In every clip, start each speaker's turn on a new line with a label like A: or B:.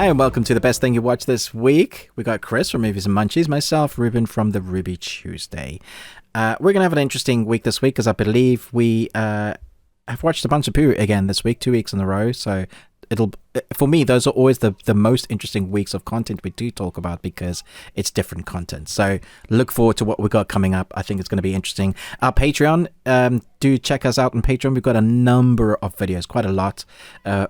A: Hi, and welcome to the best thing you watched this week. We got Chris from Movies and Munchies, myself, Ruben from the Ruby Tuesday. We're going to have an interesting week this week because I believe we have watched a bunch of poo again this week, 2 weeks in a row. So for me, those are always the most interesting weeks of content we do talk about because it's different content. So look forward to what we got coming up. I think it's going to be interesting. Our Patreon, do check us out on Patreon. We've got a number of videos, quite a lot,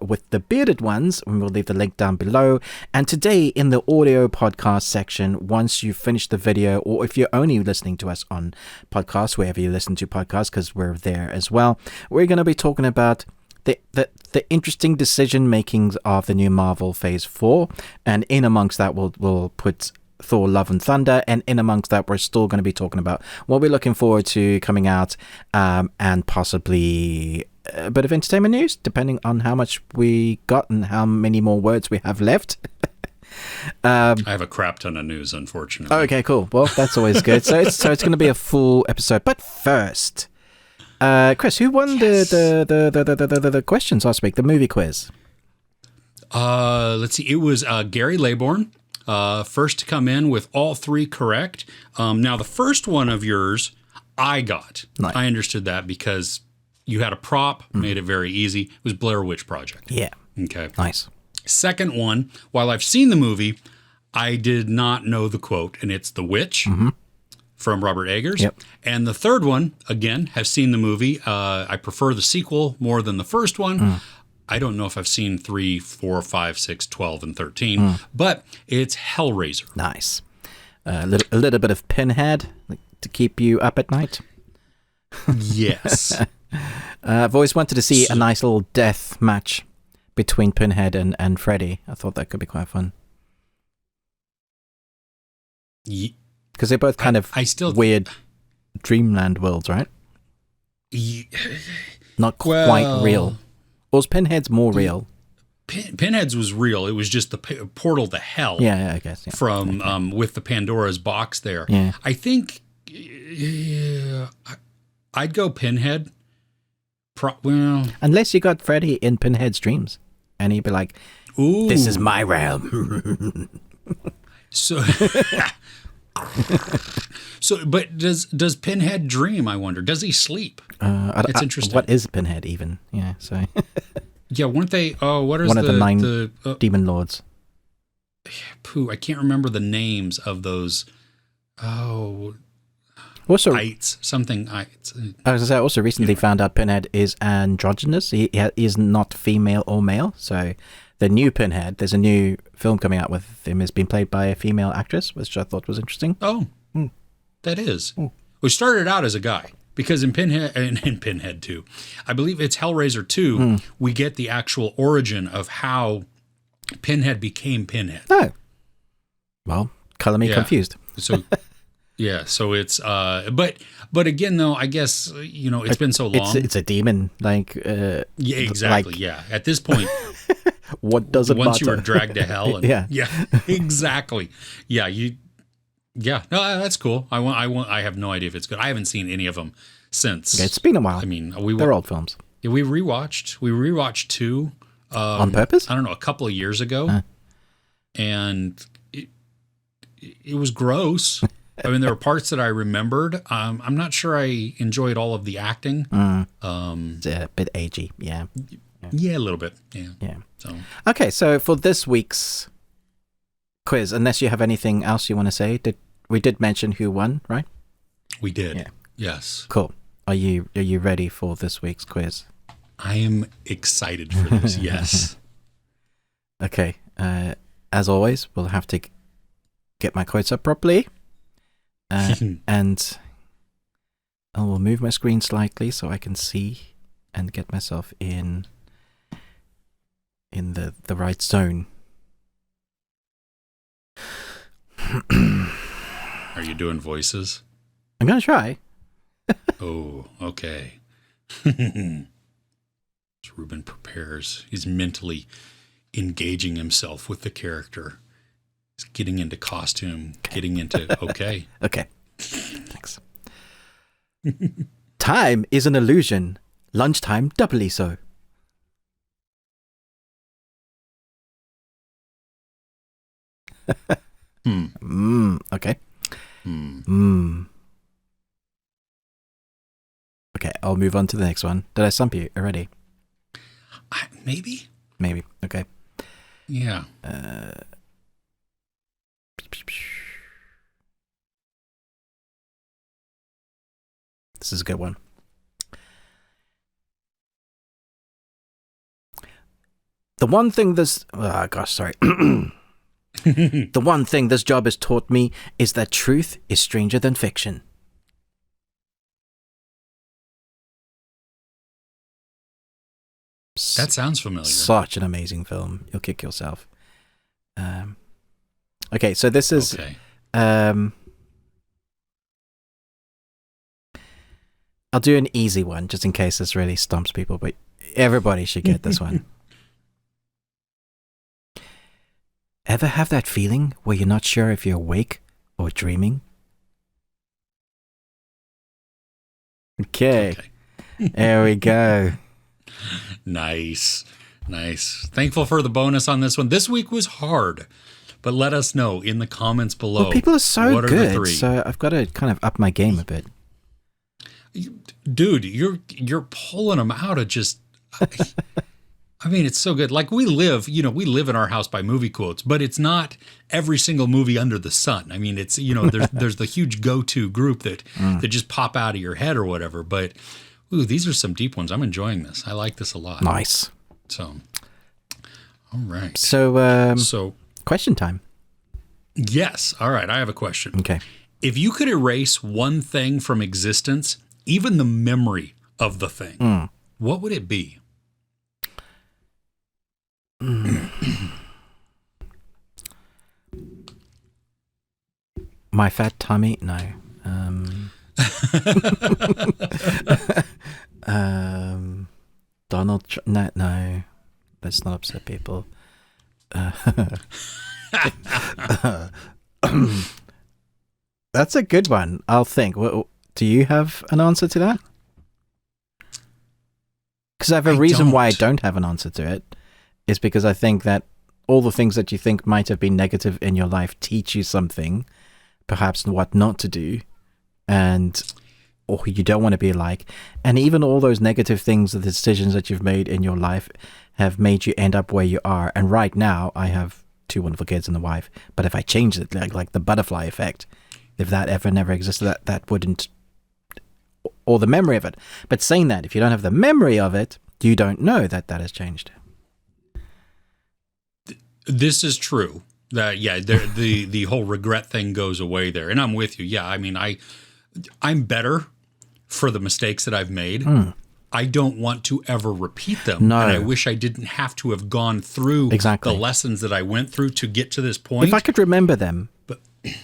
A: with the bearded ones, and we'll leave the link down below. And today in the audio podcast section, once you finish the video, or if you're only listening to us on podcasts, wherever you listen to podcasts, because we're there as well, we're going to be talking about the interesting decision makings of the new Marvel Phase 4, and in amongst that we'll put Thor Love and Thunder, and in amongst that we're still going to be talking about what we're looking forward to coming out, and possibly a bit of entertainment news depending on how much we got and how many more words we have left.
B: I have a crap ton of news, unfortunately.
A: Okay, cool. Well, that's always good. So it's going to be a full episode, but first, Chris, who won the questions last week? The movie quiz.
B: Let's see. It was Gary Laybourne, first to come in with all three correct. Now, the first one of yours, I got. Nice. I understood that because you had a prop, made it very easy. It was Blair Witch Project.
A: Yeah.
B: Okay.
A: Nice.
B: Second one, while I've seen the movie, I did not know the quote, and it's The Witch. From Robert Eggers. Yep. And the third one, again, have seen the movie. I prefer the sequel more than the first one. I don't know if I've seen 3, 4, 5, 6, 12, and 13, but it's Hellraiser.
A: Nice. A little bit of Pinhead to keep you up at night.
B: Yes.
A: I've always wanted to see a nice little death match between Pinhead and Freddy. I thought that could be quite fun. Because they're both kind of weird dreamland worlds, right? Not quite real. Or was Pinhead's more real?
B: Pinhead's was real. It was just the portal to hell.
A: Yeah, I guess. Yeah.
B: From with the Pandora's box there.
A: Yeah.
B: I think I'd go Pinhead.
A: Unless you got Freddy in Pinhead's dreams. And he'd be like, "Ooh, this is my realm."
B: But does Pinhead dream? I wonder. Does he sleep? It's interesting.
A: What is Pinhead even? Yeah. So.
B: Yeah, weren't they? Oh, what is
A: one of the 9 demon lords?
B: I can't remember the names of those. Oh,
A: also
B: Ites, something Ites.
A: I was gonna say, I also recently found out Pinhead is androgynous. He is not female or male. So. The new Pinhead, there's a new film coming out with him, has been played by a female actress, which I thought was interesting.
B: Oh, that is. We started out as a guy, because in Pinhead, and in Pinhead 2, I believe it's Hellraiser 2, we get the actual origin of how Pinhead became Pinhead.
A: Oh. Well, color me confused.
B: So, yeah, so it's, but again, though, I guess, it's been so long.
A: It's a demon,
B: yeah, exactly, yeah. At this point...
A: What does it matter?
B: Once you were dragged to hell. And, yeah, exactly. Yeah, no, that's cool. I have no idea if it's good. I haven't seen any of them since.
A: Okay, it's been a while.
B: I mean,
A: they're old films.
B: Yeah, we rewatched 2.
A: On purpose?
B: I don't know, a couple of years ago. And it was gross. I mean, there were parts that I remembered. I'm not sure I enjoyed all of the acting.
A: It's a bit agey, yeah.
B: Yeah, a little bit. Yeah. So.
A: Okay, so for this week's quiz, unless you have anything else you want to say, we did mention who won, right?
B: We did.
A: Yeah.
B: Yes.
A: Cool. Are you ready for this week's quiz?
B: I am excited for this. Yes.
A: Okay. As always, we'll have to get my quotes up properly, and I will move my screen slightly so I can see and get myself in the right zone.
B: Are you doing voices?
A: I'm going to try.
B: Oh, okay. As Ruben prepares, he's mentally engaging himself with the character. He's getting into costume, getting into, okay.
A: Okay. Thanks. Time is an illusion. Lunchtime doubly so. Okay. Okay, I'll move on to the next one. Did I stump you already?
B: Maybe.
A: Maybe. Okay.
B: Yeah.
A: This is a good one. The one thing this... Oh, gosh, sorry. The one thing this job has taught me is that truth is stranger than fiction.
B: That sounds familiar.
A: Such an amazing film. You'll kick yourself. Okay, so this is...
B: Okay.
A: I'll do an easy one, just in case this really stumps people, but everybody should get this one. Ever have that feeling where you're not sure if you're awake or dreaming? Okay. There we go.
B: Nice. Thankful for the bonus on this one. This week was hard, but let us know in the comments below.
A: Well, people are so
B: what
A: good,
B: are the three?
A: so I've got to kind of up my game a bit.
B: Dude, you're pulling them out of just... I mean, it's so good. Like we live in our house by movie quotes, but it's not every single movie under the sun. I mean, it's, there's the huge go-to group that just pop out of your head or whatever. But these are some deep ones. I'm enjoying this. I like this a lot.
A: Nice.
B: So, all right.
A: So question time.
B: Yes. All right. I have a question.
A: Okay.
B: If you could erase one thing from existence, even the memory of the thing, what would it be?
A: My fat tummy? No. Donald Trump? No. Let's not upset people. That's a good one. I'll think. Do you have an answer to that? Because I have a reason why I don't have an answer to it. Is because I think that all the things that you think might have been negative in your life teach you something, perhaps what not to do, or you don't want to be like. And even all those negative things, the decisions that you've made in your life have made you end up where you are. And right now, I have 2 wonderful kids and a wife. But if I changed it, like the butterfly effect, if that ever never existed, that wouldn't, or the memory of it. But saying that, if you don't have the memory of it, you don't know that has changed.
B: This is true. That the whole regret thing goes away there, and I'm with you. Yeah, I mean, I'm better for the mistakes that I've made. I don't want to ever repeat them.
A: No.
B: And I wish I didn't have to have gone through the lessons that I went through to get to this point.
A: If I could remember them,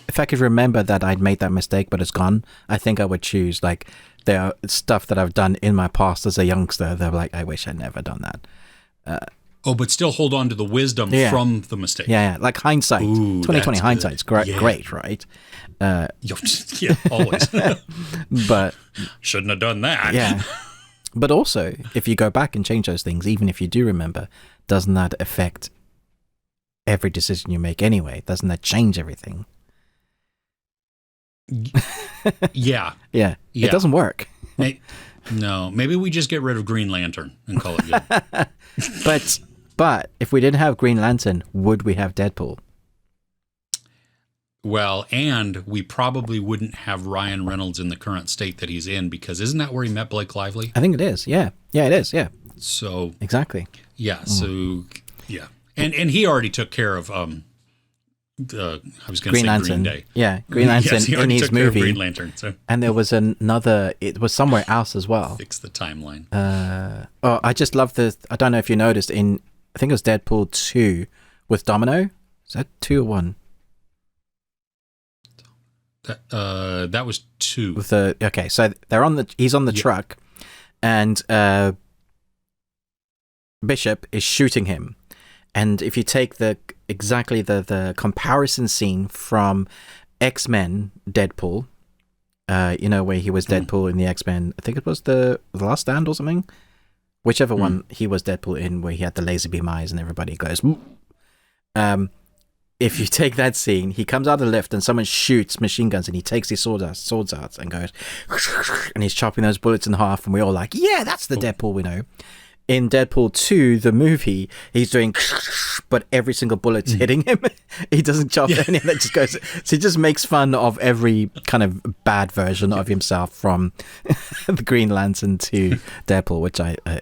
A: if I could remember that I'd made that mistake, but it's gone, I think I would choose, like, there are stuff that I've done in my past as a youngster. They're like, I wish I'd never done that.
B: But still hold on to the wisdom from the mistake.
A: Yeah, like hindsight. 2020 hindsight's great, right?
B: Yeah, always.
A: But
B: shouldn't have done that.
A: Yeah. But also, if you go back and change those things, even if you do remember, doesn't that affect every decision you make anyway? Doesn't that change everything?
B: Yeah.
A: It doesn't work.
B: No, maybe we just get rid of Green Lantern and call it good.
A: But if we didn't have Green Lantern, would we have Deadpool?
B: Well, and we probably wouldn't have Ryan Reynolds in the current state that he's in, because isn't that where he met Blake Lively?
A: I think it is. Yeah, it is. Yeah.
B: So
A: exactly.
B: Yeah. So yeah, and he already took care of I was going to say
A: Lantern.
B: Green Day.
A: Yeah, Green Lantern
B: yes, he
A: in his
B: took care of
A: movie.
B: Green Lantern. So.
A: And there was another. It was somewhere else as well.
B: Fix the timeline.
A: I just love the. I don't know if you noticed in. I think it was Deadpool 2 with Domino. Is that 2 or 1?
B: That was 2.
A: With the so they're on the. He's on the truck, and Bishop is shooting him. And if you take the comparison scene from X-Men Deadpool, where he was Deadpool in the X-Men, I think it was the Last Stand or something, whichever one he was Deadpool in, where he had the laser beam eyes and everybody goes. if you take that scene, he comes out of the lift and someone shoots machine guns and he takes his swords out and goes, and he's chopping those bullets in half, and we're all like, yeah, that's the Deadpool we know. In Deadpool 2, the movie, he's doing, but every single bullet's hitting him. He doesn't chop any of that. Just goes. So he just makes fun of every kind of bad version of himself, from the Green Lantern to Deadpool, which I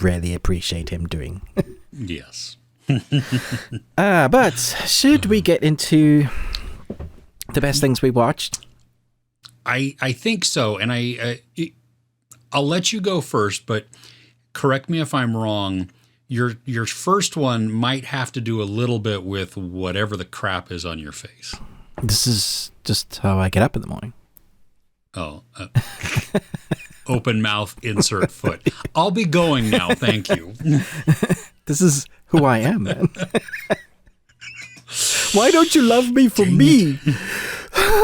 A: really appreciate him doing.
B: Yes.
A: But should we get into the best things we watched?
B: I think so, and I'll let you go first, but correct me if I'm wrong. Your first one might have to do a little bit with whatever the crap is on your face.
A: This is just how I get up in the morning.
B: Oh, open mouth, insert foot. I'll be going now. Thank you.
A: This is who I am, man. Why don't you love me for me?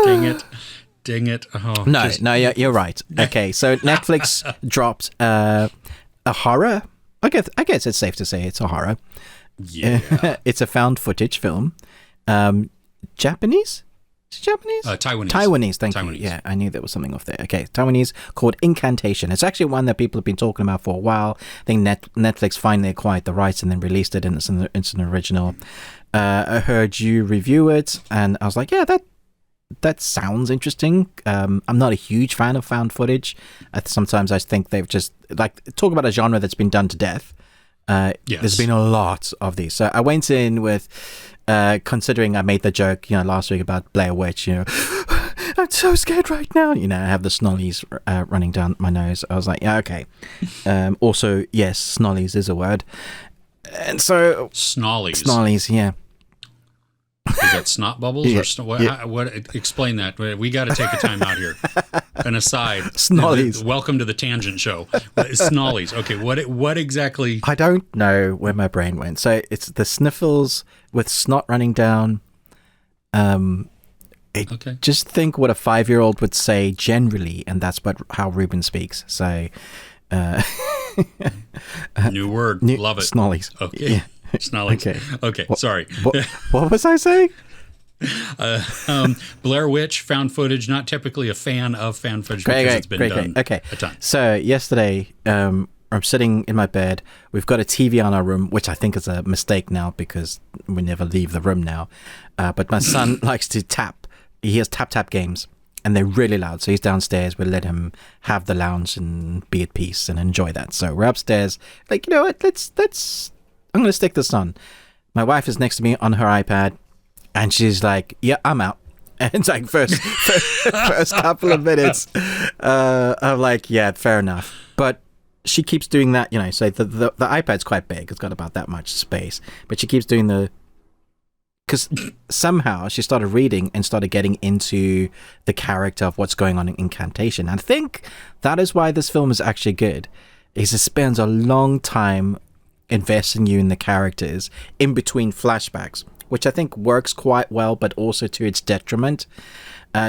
B: Dang it. Oh,
A: no, you're right. Okay, so Netflix dropped a horror. I guess it's safe to say it's a horror.
B: Yeah.
A: It's a found footage film. Japanese? Is it Japanese?
B: Taiwanese.
A: Thank you. Yeah, I knew there was something off there. Okay, Taiwanese, called Incantation. It's actually one that people have been talking about for a while. I think Netflix finally acquired the rights and then released it, and it's an original. I heard you review it, and I was like, yeah, that sounds interesting. I'm not a huge fan of found footage. Sometimes I think they've just, like, talk about a genre that's been done to death. Yes. There's been a lot of these. So I went in with, considering I made the joke, last week about Blair Witch, I'm so scared right now. I have the snollies running down my nose. I was like, yeah, okay. Also, yes, snollies is a word. And so... Snollies, yeah.
B: Is that snot bubbles or what? Explain that. We got to take a time out here. An aside.
A: Snollies.
B: Welcome to the Tangent Show. Snollies. Okay, what exactly?
A: I don't know where my brain went. So it's the sniffles with snot running down.
B: Okay.
A: Just think what a 5-year-old would say generally, and that's how Ruben speaks. So,
B: new word. Love it.
A: Snollies.
B: Okay.
A: Yeah.
B: Snollies. Okay. Sorry.
A: What was I saying?
B: Blair Witch, found footage. Not typically a fan of found footage because it's been done a ton.
A: So yesterday, I'm sitting in my bed. We've got a TV on our room, which I think is a mistake now because we never leave the room now. But my son likes to tap. He has tap games, and they're really loud. So he's downstairs. We'll let him have the lounge and be at peace and enjoy that. So we're upstairs. Like, you know what? Let's. I'm going to stick this on. My wife is next to me on her iPad, and she's like, yeah, I'm out. And it's like first couple of minutes, I'm like, yeah, fair enough. But she keeps doing that, so the iPad's quite big. It's got about that much space. But she keeps doing because somehow she started reading and started getting into the character of what's going on in Incantation. And I think that is why this film is actually good, is it spends a long time investing you in the characters in between flashbacks, which I think works quite well, but also to its detriment.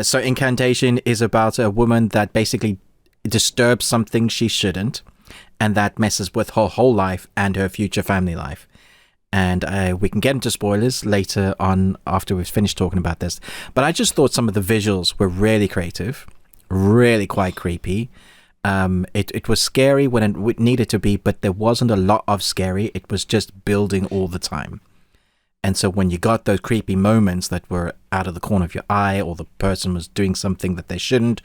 A: So Incantation is about a woman that basically disturbs something she shouldn't, and that messes with her whole life and her future family life. And we can get into spoilers later on after we've finished talking about this. But I just thought some of the visuals were really creative, really quite creepy. It was scary when it needed to be, but there wasn't a lot of scary. It was just building all the time. And so when you got those creepy moments that were out of the corner of your eye, or the person was doing something that they shouldn't,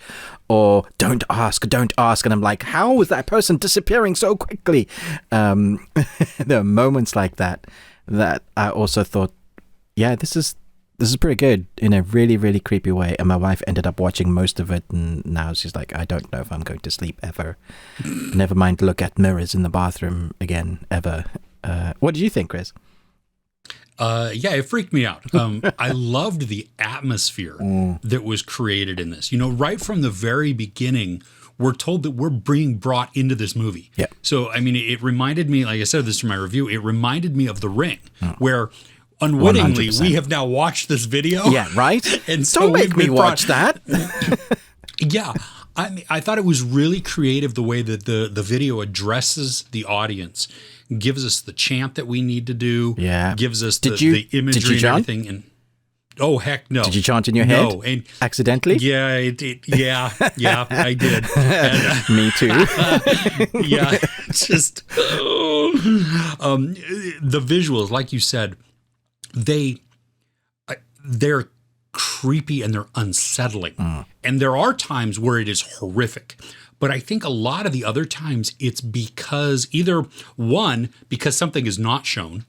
A: or don't ask, and I'm like, how is that person disappearing so quickly? There are moments like that I also thought, yeah, this is pretty good in a really, really creepy way. And my wife ended up watching most of it, and now she's like, I don't know if I'm going to sleep ever. Never mind look at mirrors in the bathroom again, ever. What did you think, Chris?
B: Yeah, it freaked me out. I loved the atmosphere that was created in this. Right from the very beginning, we're told that we're being brought into this movie.
A: Yeah.
B: So, I mean, it reminded me, like I said this in my review, it reminded me of The Ring, where unwittingly 100%. We have now watched this video.
A: Yeah, right?
B: And so
A: don't make me watch that.
B: Yeah. I thought it was really creative the way that the video addresses the audience, gives us the chant that we need to do, gives us the imagery and everything. And oh, heck no.
A: Did you chant in your head? No. And accidentally?
B: Yeah, I did. And,
A: me too.
B: Yeah, just the visuals, like you said, they're creepy and they're unsettling. And there are times where it is horrific. But I think a lot of the other times it's because because something is not shown,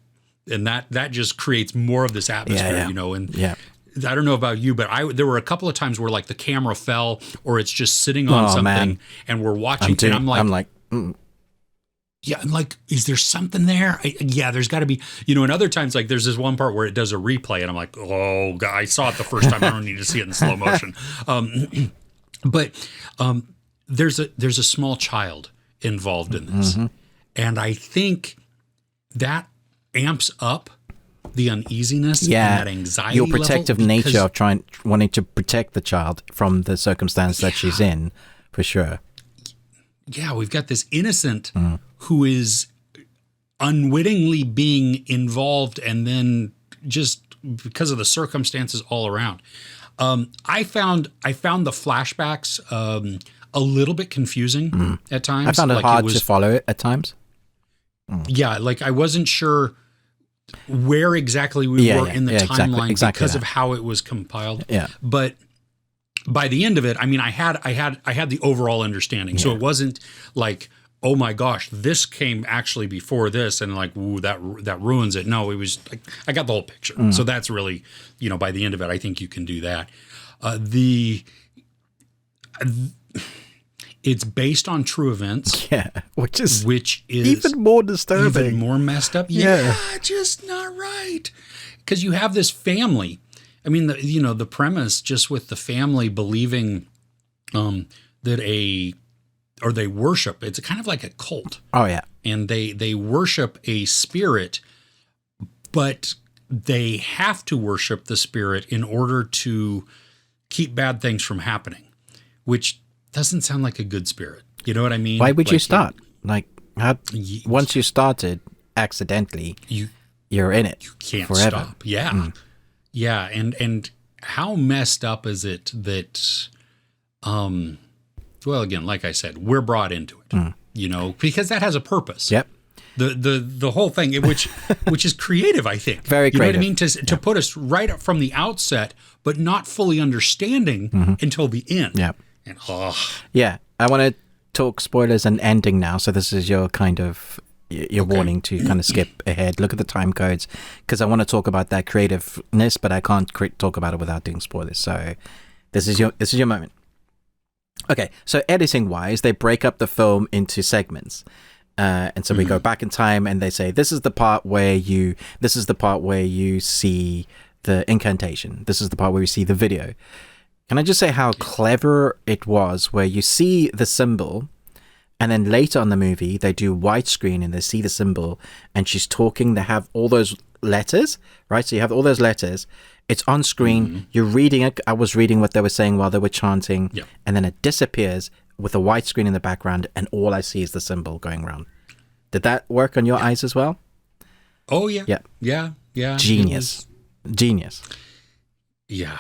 B: and that just creates more of this atmosphere, you know. And I don't know about you, but there were a couple of times where like the camera fell or it's just sitting on something and we're watching and I'm like, yeah, I'm like, is there something there? There's got to be, you know. And other times, like there's this one part where it does a replay, and I'm like, oh, God, I saw it the first time. I don't need to see it in slow motion. But there's a small child involved in this, and I think that amps up the uneasiness and that anxiety.
A: Your protective nature of wanting to protect the child from the circumstance that she's in, for sure.
B: Yeah, we've got this innocent who is unwittingly being involved, and then just because of the circumstances all around. I found the flashbacks a little bit confusing at times.
A: I found it hard to follow it at times.
B: Yeah, like I wasn't sure where exactly we were in the timeline because of how it was compiled. Yeah, but by the end of it, I mean, I had the overall understanding. So it wasn't like, oh my gosh, this came actually before this, and like, ooh, that ruins it. No, it was like, I got the whole picture. So that's really, you know, by the end of it, I think you can do that. It's based on true events. Yeah, which is
A: even more disturbing,
B: even more messed up. Yeah, just not right. Because you have this family. I mean, the premise just with the family believing that they worship. It's kind of like a cult.
A: Oh yeah,
B: and they worship a spirit, but they have to worship the spirit in order to keep bad things from happening, which doesn't sound like a good spirit. You know what I mean?
A: Why would you start? Once you started accidentally, you're in it.
B: You can't
A: forever.
B: Stop. Yeah. Yeah, and how messed up is it that, well, again, like I said, we're brought into it, you know, because that has a purpose. Yep. The whole thing, which is creative, I think.
A: Very creative.
B: You know what I mean? To put us right up from the outset, but not fully understanding until the end.
A: Yeah.
B: And
A: yeah, I want to talk spoilers and ending now. So this is your kind of warning to kind of skip ahead. Look at the time codes, because I want to talk about that creativeness, but I can't talk about it without doing spoilers. So this is your moment. Okay, so editing wise, they break up the film into segments. And so we go back in time, and they say this is the part where you see the incantation. This is the part where you see the video. Can I just say how clever it was, where you see the symbol, and then later on the movie they do widescreen and they see the symbol, and she's talking. They have all those letters, right? So you have all those letters. It's on screen. You're reading it. I was reading what they were saying while they were chanting, and then it disappears with a widescreen in the background, and all I see is the symbol going around. Did that work on your eyes as well?
B: Oh, yeah. Yeah.
A: Genius.
B: Yeah.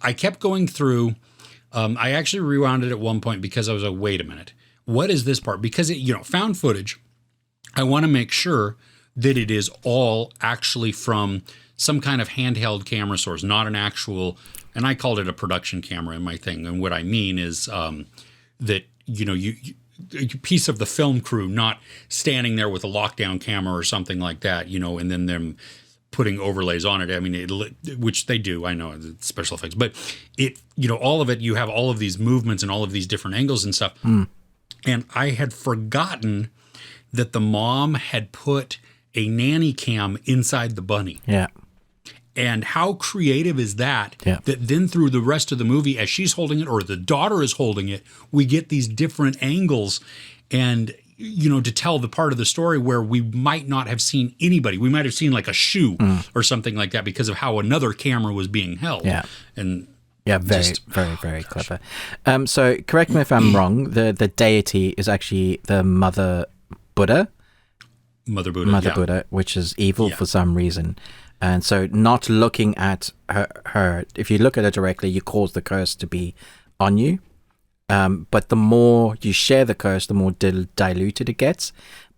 B: I kept going through. I actually rewound it at one point because I was like, wait a minute. What is this part? Because found footage, I want to make sure that it is all actually from some kind of handheld camera source, not an actual, and I called it a production camera in my thing. And what I mean is that, a piece of the film crew not standing there with a lockdown camera or something like that, and then them putting overlays on it. I mean, which they do. I know it's special effects, but all of it, you have all of these movements and all of these different angles and stuff. And I had forgotten that the mom had put a nanny cam inside the bunny. Yeah. And how creative is that? Yeah. That then through the rest of the movie, as she's holding it or the daughter is holding it, we get these different angles and, to tell the part of the story where we might not have seen anybody. We might have seen like a shoe or something like that because of how another camera was being held. Yeah. And
A: Yeah, very, very clever. So correct me if I'm wrong. The deity is actually the Mother Buddha.
B: Mother Buddha,
A: which is evil for some reason. And so not looking at her, if you look at her directly, you cause the curse to be on you. But the more you share the curse, the more diluted it gets.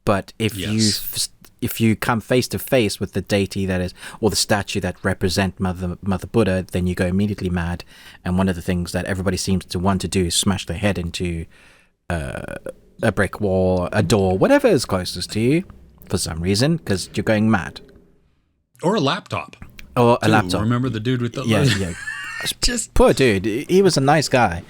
A: But if you come face to face with the deity that is, or the statue that represent Mother Buddha, then you go immediately mad. And one of the things that everybody seems to want to do is smash their head into a brick wall, a door, whatever is closest to you, for some reason, because you're going mad.
B: Or a laptop.
A: Or a laptop.
B: Remember the dude with the...
A: Yeah. Just poor dude. He was a nice guy.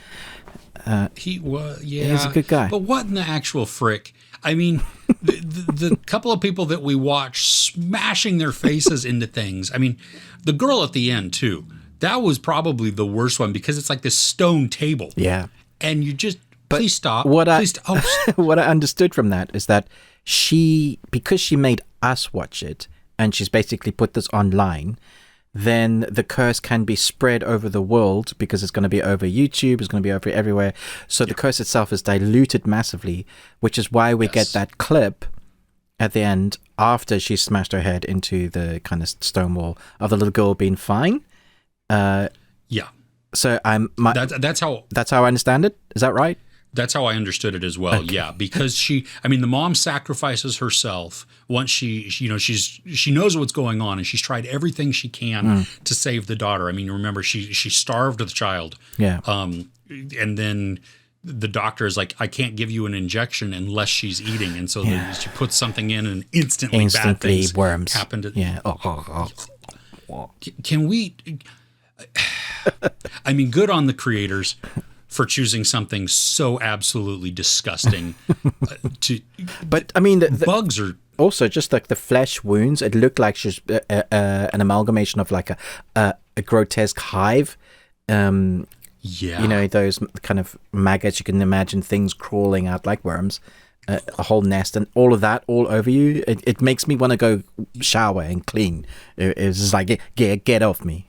B: He was, yeah.
A: He's a good guy.
B: But what in the actual frick? I mean, the couple of people that we watch smashing their faces into things. I mean, the girl at the end, too. That was probably the worst one because it's like this stone table.
A: Yeah.
B: And you just, please stop.
A: What I understood from that is that because she made us watch it, and she's basically put this online, then the curse can be spread over the world because it's going to be over YouTube, it's going to be over everywhere. So the curse itself is diluted massively, which is why we get that clip at the end after she smashed her head into the kind of stone wall of the little girl being fine. So that's how I understand it. Is that right?
B: That's how I understood it as well. Okay. Yeah, because the mom sacrifices herself once she knows what's going on, and she's tried everything she can to save the daughter. I mean, remember she starved the child.
A: Yeah.
B: And then the doctor is like, I can't give you an injection unless she's eating, and so she puts something in, and instantly bad things
A: worms
B: happen.
A: Oh.
B: Can we? I mean, good on the creators for choosing something so absolutely disgusting.
A: But I mean, the
B: bugs are
A: also just like the flesh wounds. It looked like she's an amalgamation of like a grotesque hive. Those kind of maggots. You can imagine things crawling out like worms, a whole nest, and all of that all over you. It makes me want to go shower and clean. It's just like get off me.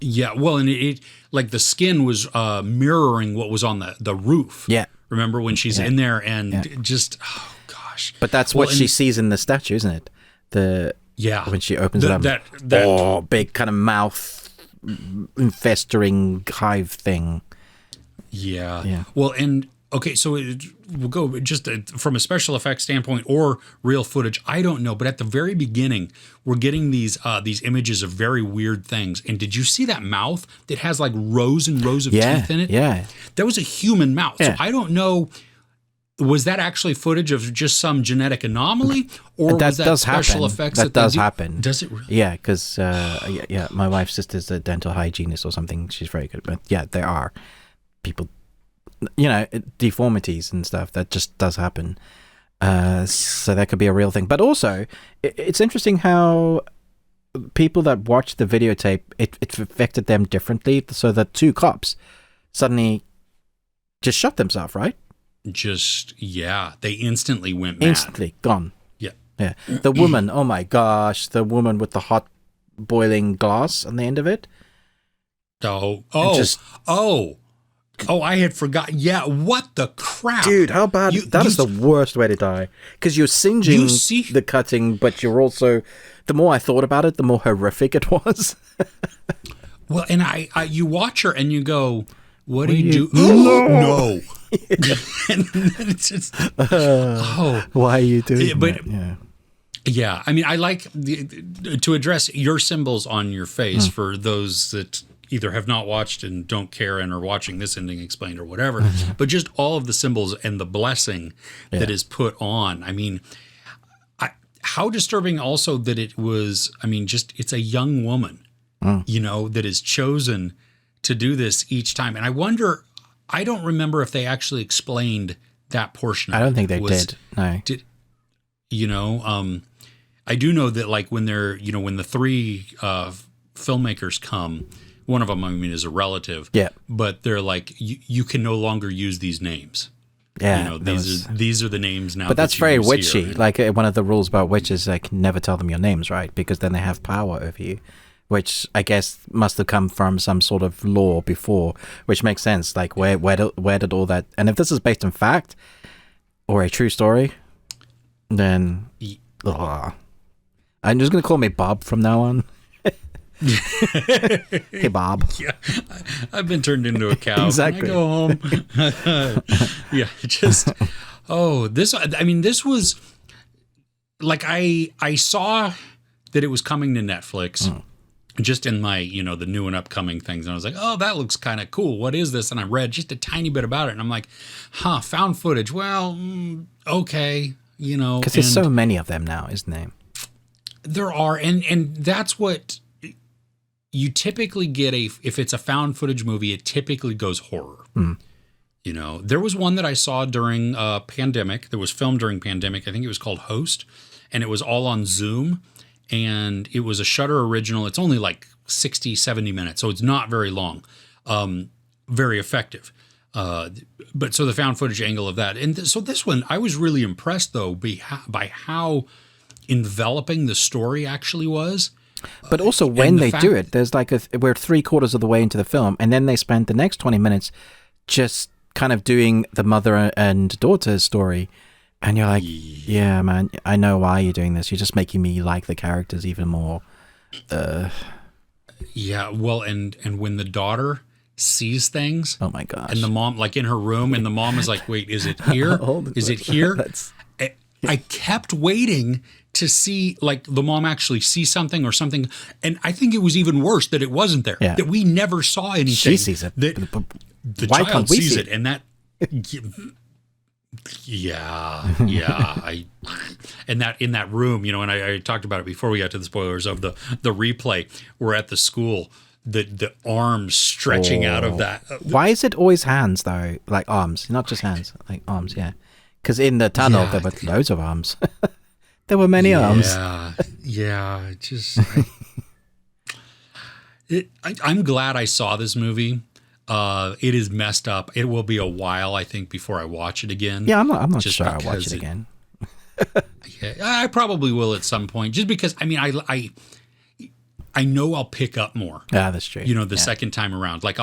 B: Yeah, well, and it like the skin was mirroring what was on the roof.
A: Yeah.
B: Remember when she's in there and just, oh gosh.
A: But that's what she sees in the statue, isn't it? When she opens it up. That big kind of mouth infesting hive thing.
B: Yeah. Well, and okay, so we'll go just from a special effects standpoint or real footage. I don't know, but at the very beginning, we're getting these images of very weird things. And did you see that mouth that has like rows and rows of teeth in it?
A: Yeah,
B: that was a human mouth. Yeah. So I don't know. Was that actually footage of just some genetic anomaly, or was that special effects?
A: That does happen.
B: Does it really?
A: Yeah, because my wife's sister's a dental hygienist or something. She's very good. But yeah, there are people, deformities and stuff that just does happen. So that could be a real thing. But also, it's interesting how people that watch the videotape, it affected them differently. So the two cops suddenly just shot themselves, right?
B: They instantly went mad.
A: Instantly gone.
B: Yeah.
A: The woman, oh my gosh, the woman with the hot boiling glass on the end of it. I had forgotten. Yeah, what the crap? Dude, how bad? That is the worst way to die. Because you're singeing the cutting, but you're also... The more I thought about it, the more horrific it was.
B: Well, and you watch her and you go, what do you do? No. And it's just...
A: why are you doing that?
B: Yeah, I mean, I like to address your symbols on your face for those that either have not watched and don't care and are watching this ending explained or whatever, but just all of the symbols and the blessing that is put on. I mean, how disturbing also that it was, it's a young woman, that is chosen to do this each time. And I wonder, I don't remember if they actually explained that portion of it.
A: I don't think they did. No. I do know that like when they're, when the three filmmakers come, one of them, is a relative. Yeah.
B: But they're like, you can no longer use these names.
A: Yeah.
B: These are the names now.
A: But that's very witchy. Like one of the rules about witches, like never tell them your names, right? Because then they have power over you. which I guess must have come from some sort of lore before, which makes sense. Like, where did all that... And if this is based on fact or a true story, then... I'm just going to call me Bob from now on. Hey, Bob.
B: Yeah, I've been turned into a cow.
A: Exactly.
B: Can I go home? Yeah, just... Oh, this was... Like, I saw that it was coming to Netflix just in my, the new and upcoming things. And I was like, oh, that looks kind of cool. What is this? And I read just a tiny bit about it. And I'm like, found footage. Well, okay,
A: Because there's so many of them now, isn't there?
B: There are. And that's what you typically get if it's a found footage movie, it typically goes horror. There was one that I saw during pandemic that was filmed during pandemic. I think it was called Host, and it was all on Zoom, and it was a Shudder original. It's only like 60, 70 minutes, so it's not very long. Very effective. But so the found footage angle of that. And so this one, I was really impressed, though, by how enveloping the story actually was.
A: But also when they do it, there's like we're 3/4 of the way into the film, and then they spend the next 20 minutes just kind of doing the mother and daughter story, and you're like, yeah, man, I know why you're doing this. You're just making me like the characters even more.
B: Yeah, well, and when the daughter sees things,
A: oh my gosh,
B: and the mom, like in her room, and the mom is like, wait, is it here? Is it here? I kept waiting to see, like, the mom actually see something or something, and I think it was even worse that it wasn't there, that we never saw anything.
A: She sees it.
B: The
A: Why
B: child
A: can't we
B: sees
A: see
B: it, and that, and that in that room, and I talked about it before we got to the spoilers of the replay. We're at the school, the arms stretching out of that.
A: Why is it always hands though? Like arms, not just hands, like arms. Yeah, because in the tunnel there were loads of arms. There were many arms.
B: Yeah. Just, I'm glad I saw this movie. It is messed up. It will be a while, I think, before I watch it again.
A: Yeah, I'm not sure I'll watch it again.
B: Yeah, I probably will at some point, just because, I know I'll pick up more.
A: Yeah, that's true.
B: The second time around. Like,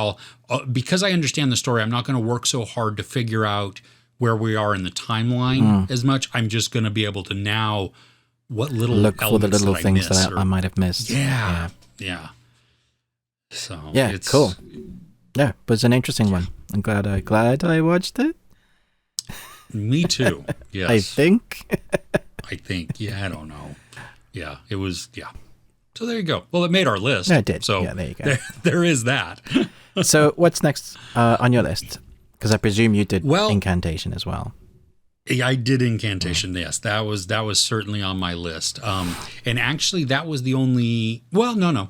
B: because I understand the story, I'm not going to work so hard to figure out where we are in the timeline as much. I'm just going to be able to now, what little
A: look for the little things that
B: or,
A: I might have missed.
B: Yeah. So
A: it's cool. Yeah, but it's an interesting one. I'm glad I watched it.
B: Me too. Yes.
A: I think.
B: Yeah, I don't know. Yeah, it was. Yeah. So there you go. Well, it made our list.
A: Yeah, it did.
B: So
A: yeah, there you go.
B: There is that.
A: So what's next on your list? Because I presume you did Incantation as well.
B: Yeah, I did Incantation. Yes, that was certainly on my list. And actually, that was the only. Well, no.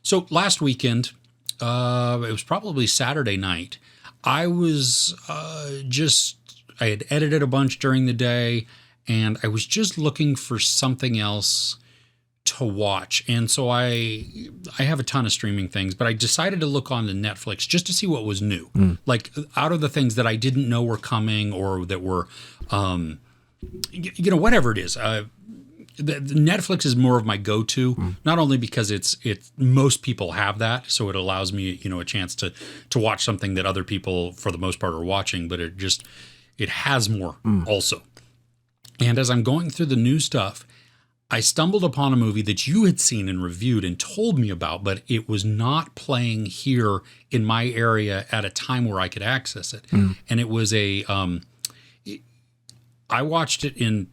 B: So last weekend, it was probably Saturday night. I was I had edited a bunch during the day, and I was just looking for something else to watch. And so I have a ton of streaming things, but I decided to look on to Netflix just to see what was new. Like, out of the things that I didn't know were coming, or that were, whatever it is. The Netflix is more of my go-to, not only because it's most people have that, so it allows me, a chance to watch something that other people, for the most part, are watching, but it has more also. And as I'm going through the new stuff, I stumbled upon a movie that you had seen and reviewed and told me about, but it was not playing here in my area at a time where I could access it. And it was I watched it in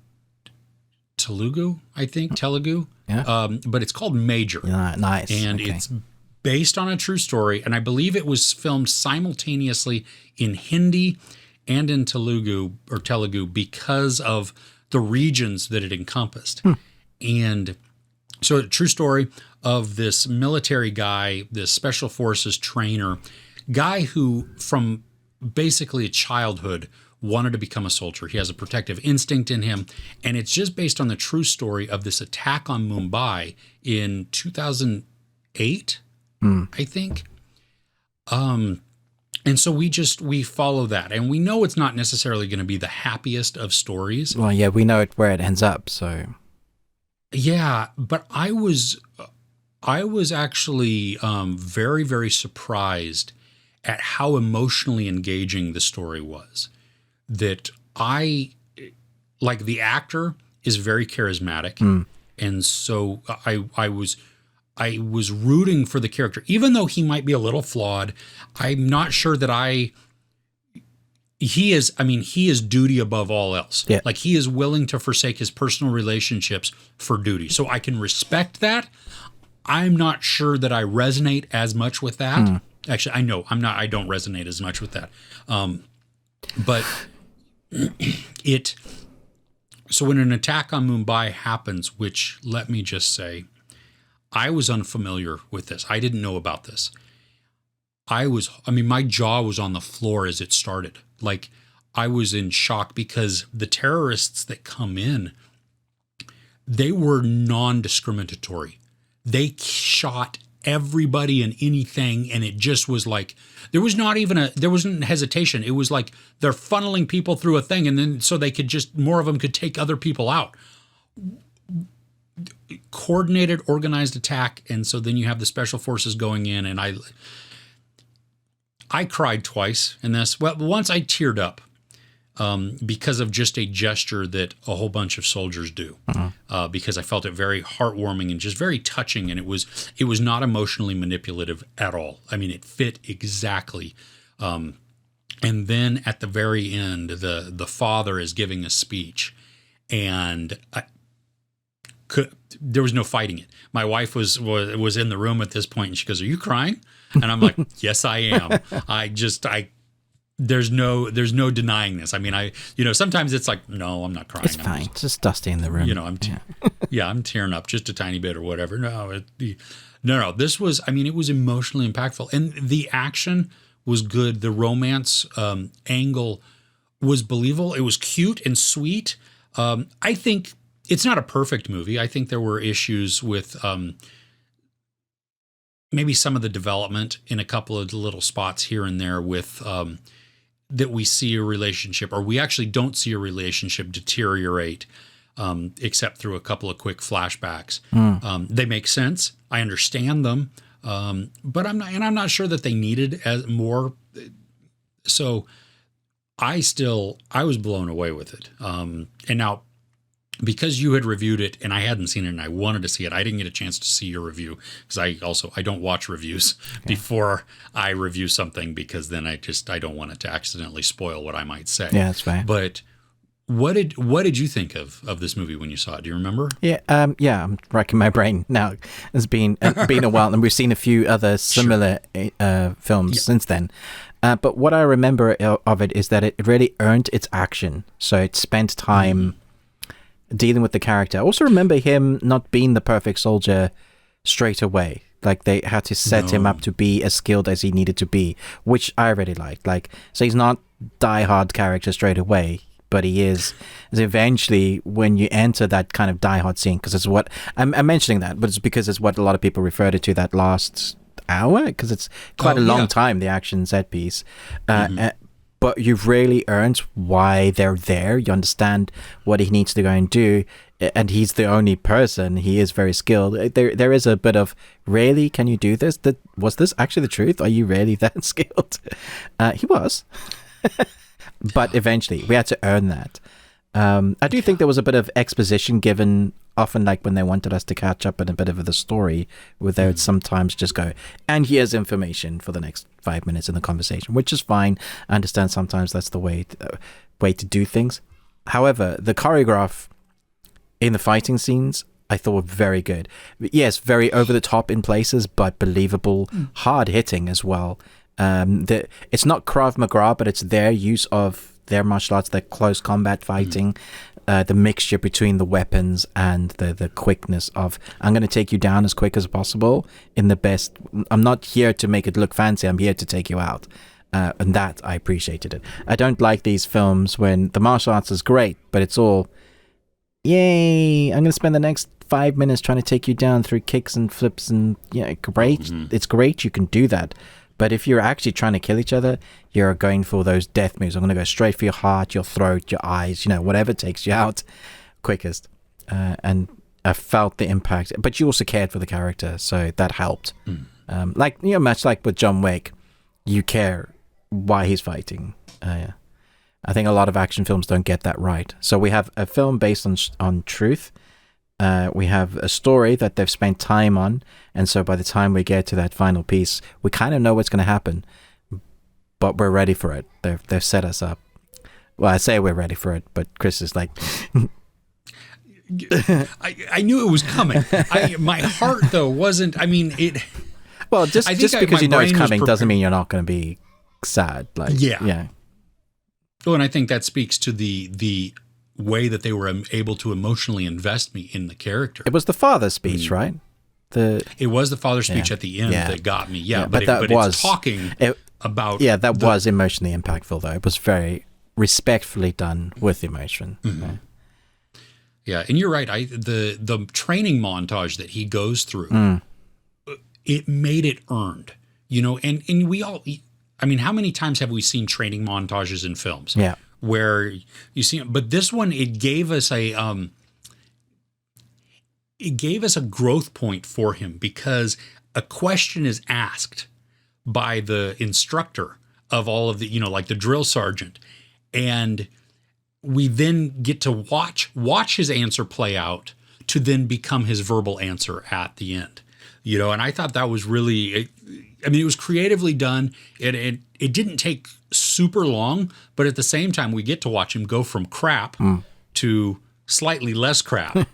B: Telugu, I think, but it's called Major.
A: Nice.
B: And it's based on a true story, and I believe it was filmed simultaneously in Hindi and in Telugu because of the regions that it encompassed. And so, a true story of this military guy, this special forces trainer, guy who from basically a childhood wanted to become a soldier. He has a protective instinct in him. And it's just based on the true story of this attack on Mumbai in 2008, I think. And so we follow that, and we know it's not necessarily going to be the happiest of stories.
A: Well, yeah, we know where it ends up, so.
B: Yeah, but I was I was actually very, very surprised at how emotionally engaging the story was. That like the actor is very charismatic, and so I was rooting for the character, even though he might be a little flawed. I'm not sure that he is duty above all else.
A: Yeah.
B: Like he is willing to forsake his personal relationships for duty. So I can respect that. I'm not sure that I resonate as much with that. Actually, I know I don't resonate as much with that. But so when an attack on Mumbai happens, which let me just say, I was unfamiliar with this. I didn't know about this. My jaw was on the floor as it started. Like I was in shock because the terrorists that come in, they were non-discriminatory. They shot everybody and anything, and it just was like there wasn't hesitation. It was like they're funneling people through a thing, and then so they could more of them could take other people out. Coordinated, organized attack, and so then you have the special forces going in, and I cried twice in this. Well, once I teared up because of just a gesture that a whole bunch of soldiers do, because I felt it very heartwarming and just very touching, and it was not emotionally manipulative at all. I mean, it fit exactly. And then at the very end, the father is giving a speech, and there was no fighting it. My wife was in the room at this point, and she goes, "Are you crying?" And I'm like, "Yes, I am." There's no denying this. I mean, sometimes it's like, no, I'm not crying.
A: It's fine. It's just dusty in the room.
B: I'm tearing up just a tiny bit or whatever. No. This was, it was emotionally impactful, and the action was good. The romance angle was believable. It was cute and sweet. I think it's not a perfect movie. I think there were issues with maybe some of the development in a couple of little spots here and there with that we see a relationship, or we actually don't see a relationship deteriorate except through a couple of quick flashbacks. They make sense. I understand them, but I'm not sure that they needed as more. So I was blown away with it. And now, because you had reviewed it and I hadn't seen it and I wanted to see it, I didn't get a chance to see your review because I don't watch reviews before I review something, because then I don't want it to accidentally spoil what I might say.
A: Yeah, that's fine.
B: But what did you think of this movie when you saw it? Do you remember?
A: Yeah, I'm racking my brain now. It's been a while, and we've seen a few other similar films since then. But what I remember of it is that it really earned its action. So it spent time dealing with the character. I also remember him not being the perfect soldier straight away. Like they had to set him up to be as skilled as he needed to be, which I really liked. So he's not die-hard character straight away, but he is eventually when you enter that kind of die-hard scene, because it's what I'm mentioning that, but it's because it's what a lot of people referred to that last hour, because it's quite a long time, the action set piece. But you've really earned why they're there. You understand what he needs to go and do, and he's the only person. He is very skilled. There is a bit of, really, can you do this? Was this actually the truth? Are you really that skilled? He was. But eventually, we had to earn that. I do think there was a bit of exposition given, often like when they wanted us to catch up in a bit of the story, where they would sometimes just go, and here's information for the next 5 minutes in the conversation, which is fine. I understand sometimes that's the way to do things. However, the choreograph in the fighting scenes, I thought were very good. Yes, very over the top in places, but believable, hard hitting as well. It's not Krav Maga, but it's their use of their martial arts, their close combat fighting, the mixture between the weapons and the quickness of, I'm going to take you down as quick as possible in the best. I'm not here to make it look fancy. I'm here to take you out. And that, I appreciated it. I don't like these films when the martial arts is great, but it's all, yay, I'm going to spend the next 5 minutes trying to take you down through kicks and flips and, great. It's great. You can do that. But if you're actually trying to kill each other, you're going for those death moves. I'm going to go straight for your heart, your throat, your eyes, whatever takes you out quickest. And felt the impact, but you also cared for the character, so that helped. Like, much like with John Wick, you care why he's fighting. Yeah. I think a lot of action films don't get that right. So we have a film based on truth. We have a story that they've spent time on, and so by the time we get to that final piece, we kind of know what's going to happen, but we're ready for it. They've set us up. Well, I say we're ready for it, but Chris is like...
B: I knew it was coming. My heart, though, wasn't... I mean, it...
A: Well, just because you know it's coming doesn't mean you're not going to be sad. Like, yeah.
B: Oh, and I think that speaks to the way that they were able to emotionally invest me in the character.
A: It was the father's speech, right?
B: It was the father's speech at the end that got me. Yeah, but it's talking about...
A: Yeah, that was emotionally impactful, though. It was very respectfully done with emotion.
B: Mm-hmm. Yeah, and you're right. The training montage that he goes through, it made it earned. And we all... I mean, how many times have we seen training montages in films?
A: Yeah.
B: Where you see, but this one, it gave us a growth point for him, because a question is asked by the instructor of all of the, like the drill sergeant, and we then get to watch his answer play out to then become his verbal answer at the end. And I thought that was really, it was creatively done. It didn't take super long, but at the same time, we get to watch him go from crap to slightly less crap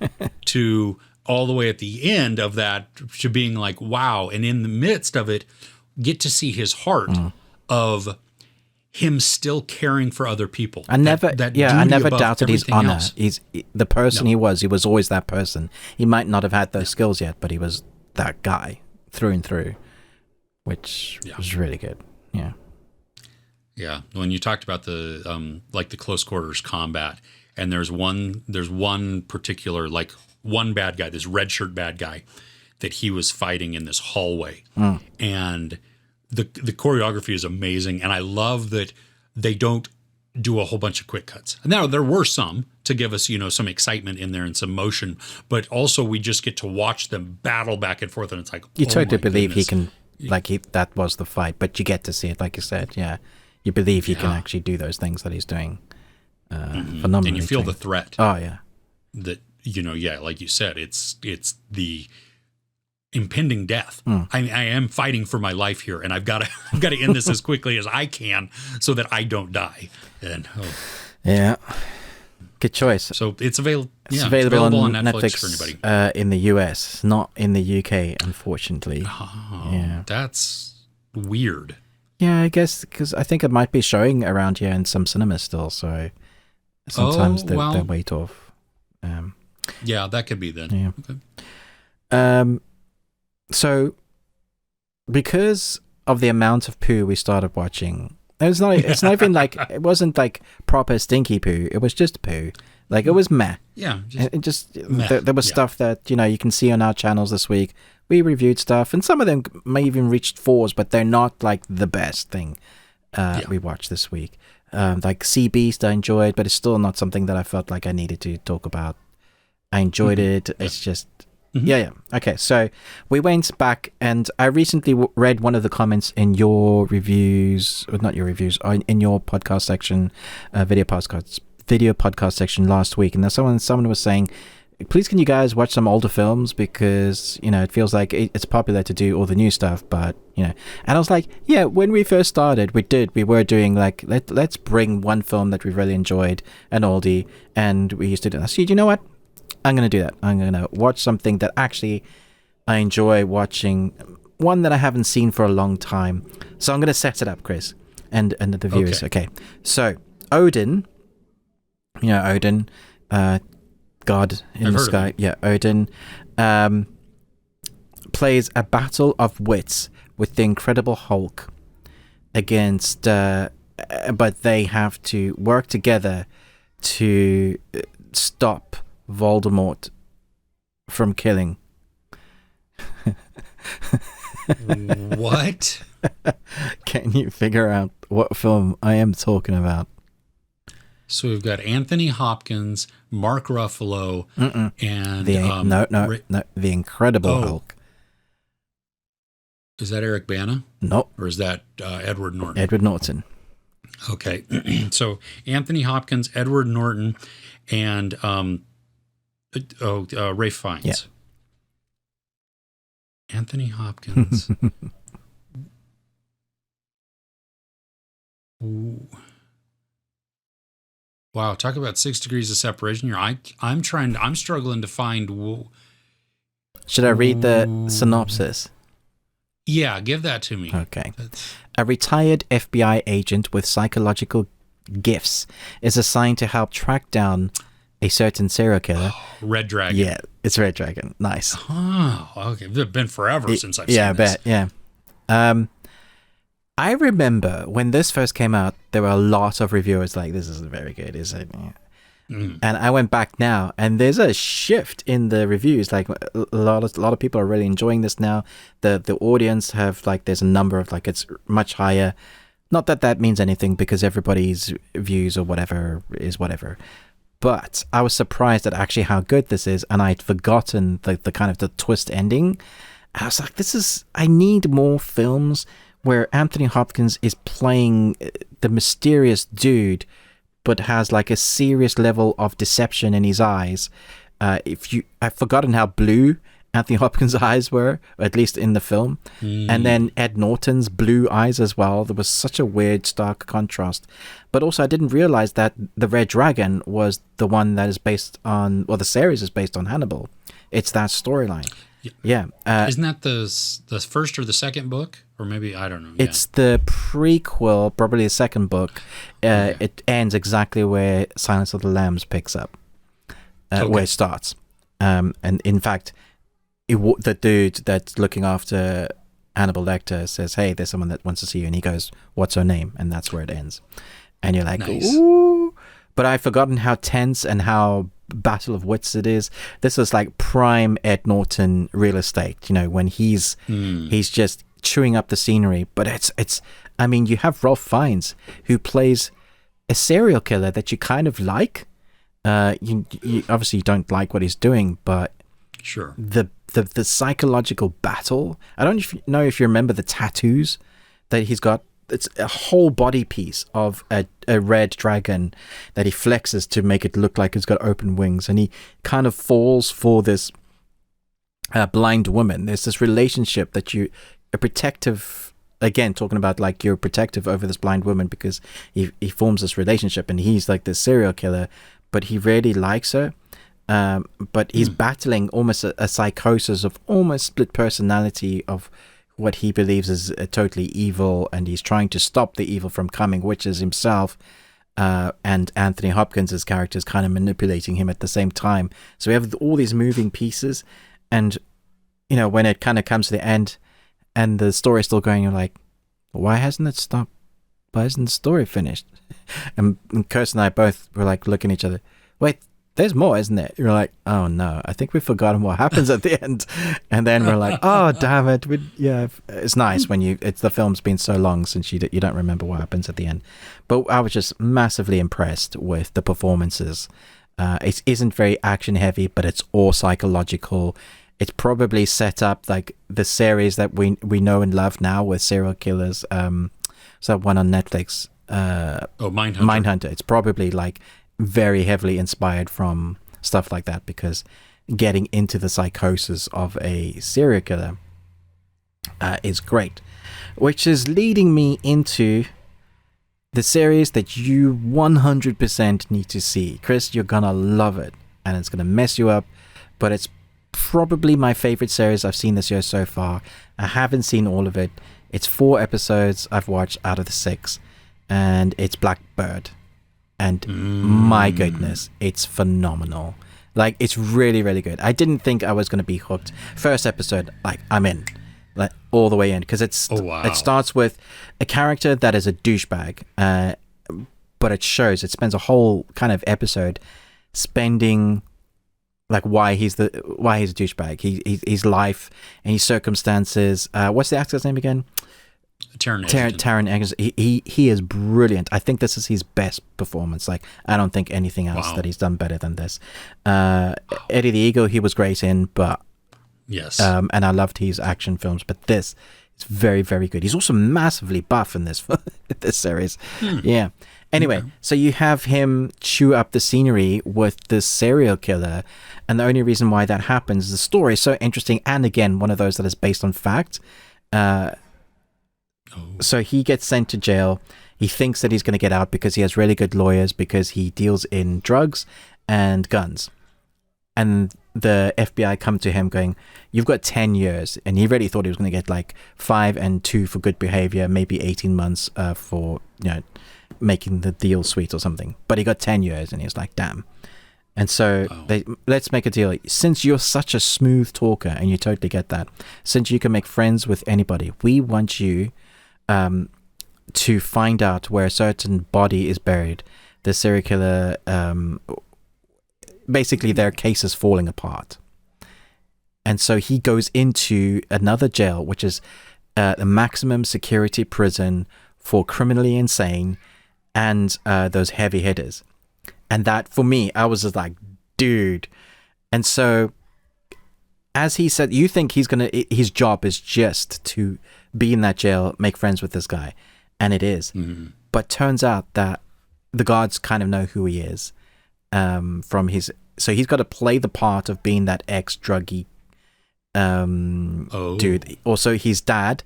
B: to all the way at the end of that to being like, wow. And in the midst of it, get to see his heart of him still caring for other people.
A: I never doubted his honor. Else. He's the person he was always that person. He might not have had those skills yet, but he was that guy through and through, which was really good. Yeah.
B: Yeah. When you talked about the like the close quarters combat, and there's one particular, like one bad guy, this red shirt bad guy that he was fighting in this hallway. And the choreography is amazing, and I love that they don't do a whole bunch of quick cuts. Now, there were some to give us, some excitement in there and some motion, but also we just get to watch them battle back and forth, and it's like,
A: you totally believe he can, that was the fight, but you get to see it, like you said, you believe he can actually do those things that he's doing. Phenomenally.
B: And you feel the threat.
A: Oh, yeah.
B: That, like you said, it's the impending death. I am fighting for my life here, and I've got to end this as quickly as I can so that I don't die. And
A: good choice.
B: So it's available.
A: It's
B: Yeah,
A: available
B: on
A: Netflix
B: for anybody.
A: In the US, not in the UK, unfortunately.
B: Oh, that's weird.
A: Yeah, I guess because I think it might be showing around here in some cinemas still. So sometimes they wait off.
B: Yeah, that could be then.
A: Yeah. Okay. So because of the amount of poo we started watching, it's not even like, it wasn't like proper stinky poo. It was just poo. Like, it was meh.
B: Yeah.
A: There was stuff that, you can see on our channels this week. We reviewed stuff, and some of them may even reach 4s, but they're not like the best thing we watched this week. Like Sea Beast, I enjoyed, but it's still not something that I felt like I needed to talk about. I enjoyed it. It's just... Yeah. Okay, so we went back, and I recently read one of the comments in your reviews, or not your reviews, in your podcast section, video podcast section last week, and someone was saying, please can you guys watch some older films, because it feels like it's popular to do all the new stuff, but and I was like, yeah, when we first started, we were doing like, let's bring one film that we really enjoyed, an oldie, and we used to do that. So you know what? I'm going to do that. I'm going to watch something that actually I enjoy watching, one that I haven't seen for a long time. So I'm going to set it up, Chris, and the viewers. Okay. So Odin, Odin, God in the sky. Yeah, Odin plays a battle of wits with the Incredible Hulk against, but they have to work together to stop Voldemort from killing.
B: What?
A: Can you figure out what film I am talking about?
B: So we've got Anthony Hopkins, Mark Ruffalo, and
A: the Incredible Hulk.
B: Is that Eric Bana?
A: Nope.
B: Or is that Edward Norton?
A: Edward Norton.
B: Okay. So Anthony Hopkins, Edward Norton, and Ralph Fiennes.
A: Yeah.
B: Anthony Hopkins. Ooh. Wow, talk about 6 degrees of separation here. I'm struggling to find.
A: Should I read the synopsis?
B: Yeah, give that to me.
A: Okay. A retired FBI agent with psychological gifts is assigned to help track down a certain serial killer.
B: Red Dragon.
A: Yeah, it's Red Dragon. Nice.
B: Oh, okay. It's been forever since I've seen this.
A: Yeah, I bet. I remember when this first came out, there were a lot of reviewers like, this isn't very good, is it? Yeah. And I went back now, and there's a shift in the reviews. Like a lot of people are really enjoying this now. The audience have there's a number of it's much higher. Not that that means anything because everybody's views or whatever is whatever. But I was surprised at actually how good this is, and I'd forgotten the kind of the twist ending. I was like, I need more films where Anthony Hopkins is playing the mysterious dude, but has a serious level of deception in his eyes. I've forgotten how blue Anthony Hopkins' eyes were, or at least in the film. And then Ed Norton's blue eyes as well. There was such a weird, stark contrast. But also, I didn't realize that the Red Dragon was the one that is based on, the series is based on Hannibal. It's that storyline. Yeah.
B: Isn't that the first or the second book? Or maybe, I don't know.
A: It's the prequel, probably the second book. Okay. It ends exactly where Silence of the Lambs picks up, where it starts. And in fact, the dude that's looking after Hannibal Lecter says, hey, there's someone that wants to see you. And he goes, what's her name? And that's where it ends. And you're like, nice. Ooh. But I've forgotten how tense and how battle of wits it is. This is prime Ed Norton real estate, when he's just chewing up the scenery. But it's you have Ralph Fiennes who plays a serial killer that you kind of like. You obviously don't like what he's doing, but
B: sure,
A: the psychological battle. I don't know if you remember the tattoos that he's got. It's a whole body piece of a red dragon that he flexes to make it look like it's got open wings, and he kind of falls for this blind woman. There's this relationship that a protective, again, talking about you're protective over this blind woman because he forms this relationship, and he's this serial killer, but he really likes her. But he's battling almost a psychosis of almost split personality of what he believes is totally evil, and he's trying to stop the evil from coming, which is himself. And Anthony Hopkins' character is kind of manipulating him at the same time. So we have all these moving pieces, and when it kind of comes to the end and the story is still going, you're like, why hasn't it stopped? Why isn't the story finished? And Kirsten and I both were looking at each other. Wait, there's more, isn't there? You're like, oh no, I think we've forgotten what happens at the end. And then we're like, oh damn it. It's nice when the film's been so long since you don't remember what happens at the end. But I was just massively impressed with the performances. It isn't very action heavy, but it's all psychological. It's probably set up the series that we know and love now with serial killers. So one on Netflix.
B: Mindhunter.
A: Mindhunter. It's probably very heavily inspired from stuff like that, because getting into the psychosis of a serial killer is great, which is leading me into the series that you 100% need to see. Chris, you're gonna love it, and it's gonna mess you up, but it's probably my favorite series I've seen this year so far. I haven't seen all of it. It's 4 episodes I've watched out of the 6, and it's Blackbird. And my goodness, it's phenomenal. It's really, really good. I didn't think I was going to be hooked. First episode, I'm in. All the way in. Because it starts with a character that is a douchebag. But it spends a whole kind of episode spending why he's a douchebag. His life and his circumstances. What's the actor's name again? Taron Egerton. He is brilliant. I think this is his best performance. Like, I don't think anything else that he's done better than this. Eddie the Eagle, he was great in, but
B: yes,
A: and I loved his action films. But this is very, very good. He's also massively buff in this this series. Yeah. Anyway, so you have him chew up the scenery with this serial killer, and the only reason why that happens is the story is so interesting, and again, one of those that is based on fact. So he gets sent to jail. He thinks that he's going to get out because he has really good lawyers, because he deals in drugs and guns. And the FBI come to him going, you've got 10 years. And he really thought he was going to get like 5 and 2 for good behavior, maybe 18 months for, making the deal sweet or something. But he got 10 years, and he was like, damn. And so let's make a deal. Since you're such a smooth talker, and you totally get that, since you can make friends with anybody, we want you to find out where a certain body is buried. The serial killer, basically their case is falling apart. And so he goes into another jail, which is a maximum security prison for criminally insane and those heavy hitters. And that, for me, I was just like, dude. And so, as he said, you think his job is just to be in that jail, make friends with this guy. And it is. Mm-hmm. But turns out that the guards kind of know who he is so he's got to play the part of being that ex-druggy dude. Also, his dad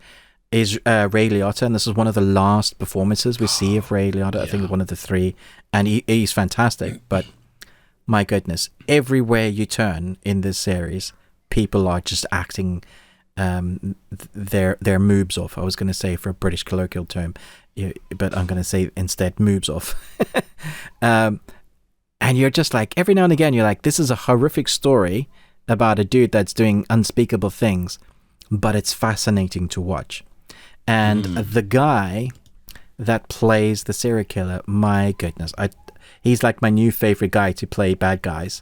A: is Ray Liotta, and this is one of the last performances we see of Ray Liotta. I think one of the 3, and he's fantastic. But my goodness, everywhere you turn in this series, people are just acting their moobs off. I was going to say for a British colloquial term, but I'm going to say instead moobs off. And you're just like, every now and again, you're like, this is a horrific story about a dude that's doing unspeakable things, but it's fascinating to watch. And the guy that plays the serial killer, my goodness, he's like my new favorite guy to play bad guys.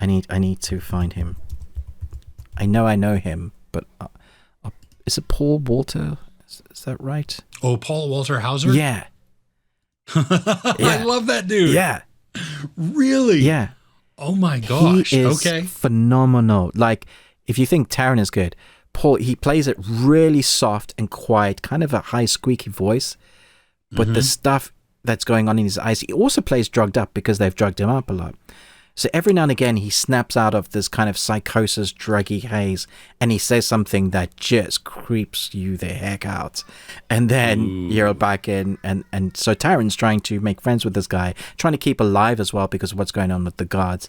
A: I need to find him. I know him, but is it Paul Walter? Is that right?
B: Oh, Paul Walter Hauser?
A: Yeah.
B: I love that dude.
A: Yeah.
B: Really?
A: Yeah.
B: Oh my gosh.
A: He is phenomenal. Like, if you think Taron is good, Paul, he plays it really soft and quiet, kind of a high squeaky voice, but the stuff that's going on in his eyes, he also plays drugged up because they've drugged him up a lot. So every now and again, he snaps out of this kind of psychosis, druggy haze, and he says something that just creeps you the heck out. And then you're back in, and so Taron's trying to make friends with this guy, trying to keep alive as well because of what's going on with the guards.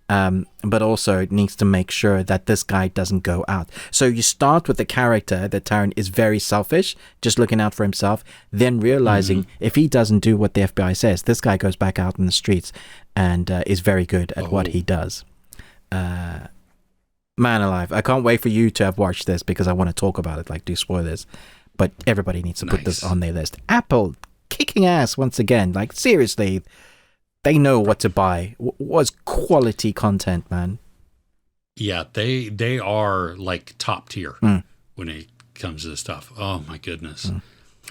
A: But also needs to make sure that this guy doesn't go out. So you start with the character that Taron is very selfish, just looking out for himself, then realizing if he doesn't do what the FBI says, this guy goes back out in the streets and is very good at what he does. Man alive, I can't wait for you to have watched this because I want to talk about it, like do spoilers. But everybody needs to put this on their list. Apple kicking ass once again. Like, seriously, they know what to buy. Was quality content, man.
B: Yeah, they are like top tier when it comes to this stuff. Oh my goodness.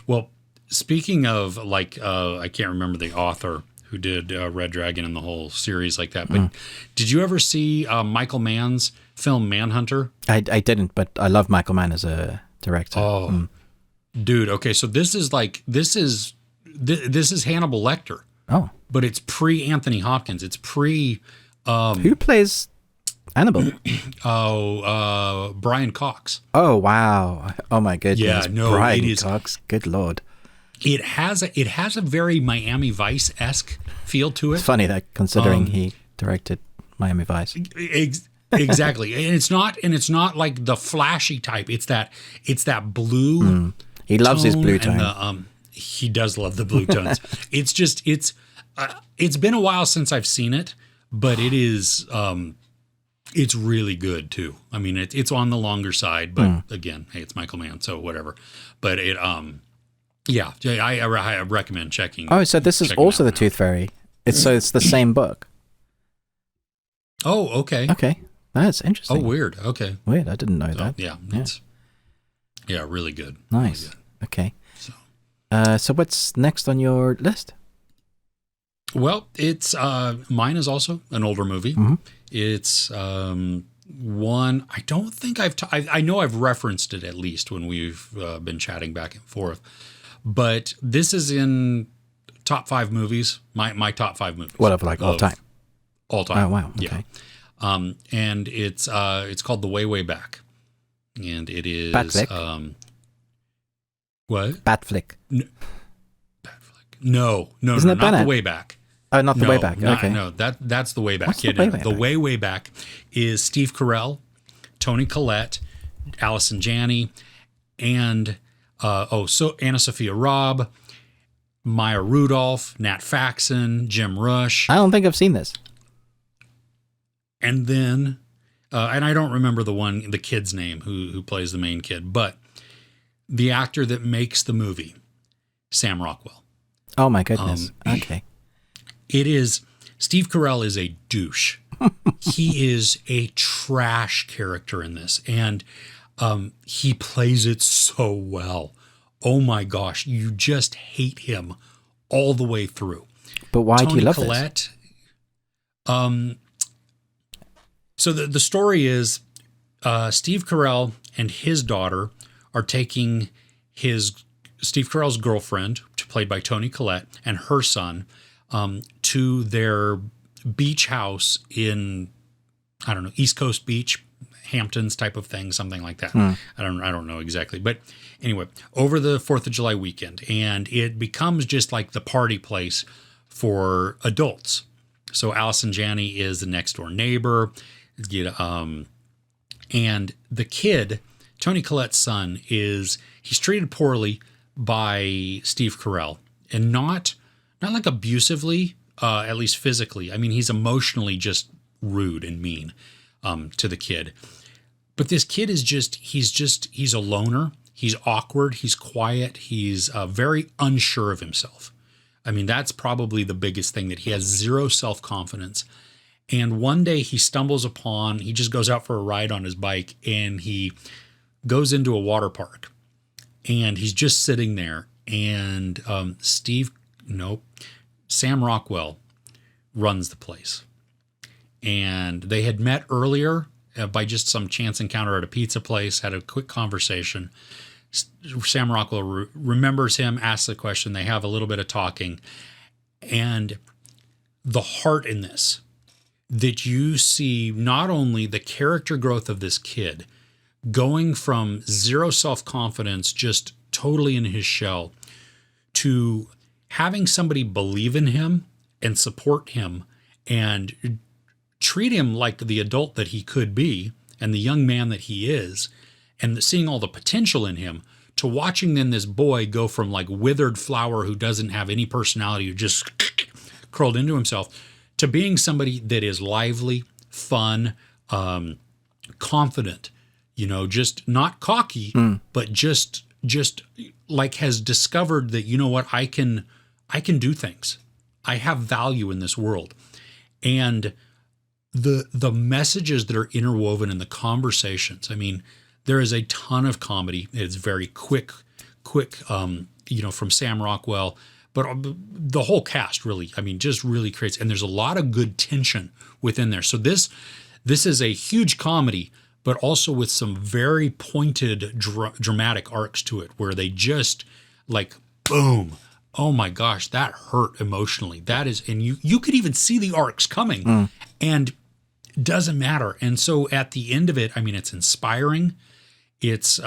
B: Well, speaking of like, I can't remember the author who did Red Dragon and the whole series like that, but did you ever see Michael Mann's film Manhunter?
A: I didn't, but I love Michael Mann as a director.
B: Oh, dude. Okay, so this is Hannibal Lecter.
A: Oh,
B: but it's pre Anthony Hopkins. It's pre.
A: Who plays Hannibal?
B: Brian Cox.
A: Oh wow! Oh my goodness!
B: Yeah, no,
A: Brian Cox. Good lord!
B: It has a very Miami Vice-esque feel to it.
A: It's funny that considering he directed Miami Vice.
B: Exactly, and it's not like the flashy type. It's that blue.
A: He loves his blue tone.
B: And he does love the blue tones. It's been a while since I've seen it, but it is it's really good too. I mean, it's on the longer side, but again, hey, it's Michael Mann, so whatever. But it I recommend checking.
A: Oh, so this is also the Tooth Fairy. It's the same book.
B: Oh, okay.
A: Okay, that's interesting.
B: Oh, weird. Okay,
A: weird. I didn't know that.
B: Yeah, really good.
A: Nice.
B: Really good.
A: Okay. So what's next on your list?
B: Well, it's mine is also an older movie.
A: Mm-hmm.
B: It's one I don't think I know I've referenced it at least when we've been chatting back and forth. But this is in top 5 movies, my top 5 movies.
A: What, of like all time?
B: All time.
A: Oh, wow. Okay.
B: Yeah. And it's called The Way, Way Back. And it is...
A: Bat flick?
B: What?
A: Bat flick.
B: Bat flick. No,
A: Isn't it
B: not
A: Bennett?
B: The Way Back.
A: Oh, not The Way Back. Okay.
B: No, that's The Way Back.
A: What's The Way, Way
B: The
A: Back?
B: Way, Way Back is Steve Carell, Toni Collette, Allison Janney, and Anna Sophia Robb, Maya Rudolph, Nat Faxon, Jim Rush.
A: I don't think I've seen this.
B: And then, and I don't remember the kid's name who plays the main kid, but the actor that makes the movie, Sam Rockwell.
A: Oh, my goodness. Okay.
B: It is, Steve Carell is a douche. He is a trash character in this. And he plays it so well. Oh my gosh. You just hate him all the way through.
A: But why
B: Toni
A: do you love
B: Collette, this? So the story is Steve Carell and his daughter are taking Steve Carell's girlfriend, played by Toni Collette, and her son to their beach house in, I don't know, East Coast Beach, Hamptons type of thing, something like that. I don't know exactly. But anyway, over the 4th of July weekend, and it becomes just like the party place for adults. So Allison Janney is the next door neighbor, and the kid, Toni Collette's son, he's treated poorly by Steve Carell, and not like abusively, at least physically. I mean, he's emotionally just rude and mean to the kid. But this kid is he's a loner. He's awkward. He's quiet. He's very unsure of himself. I mean, that's probably the biggest thing, that he has zero self-confidence. And one day he just goes out for a ride on his bike, and he goes into a water park, and he's just sitting there, and Sam Rockwell runs the place. And they had met earlier by just some chance encounter at a pizza place, had a quick conversation. Sam Rockwell remembers him, asks a question. They have a little bit of talking. And the heart in this, that you see not only the character growth of this kid going from zero self-confidence, just totally in his shell, to having somebody believe in him and support him and treat him like the adult that he could be and the young man that he is, and seeing all the potential in him, to watching then this boy go from like withered flower who doesn't have any personality, who just curled into himself, to being somebody that is lively, fun, confident, just not cocky, but just like has discovered that, you know what, I can do things. I have value in this world. And the messages that are interwoven in the conversations, I mean, there is a ton of comedy. It's very quick, from Sam Rockwell, but the whole cast really, I mean, just really creates, and there's a lot of good tension within there. So this is a huge comedy, but also with some very pointed dramatic arcs to it, where they just like, boom, oh my gosh, that hurt emotionally. That is, and you could even see the arcs coming, and doesn't matter. And so at the end of it, I mean, it's inspiring. It's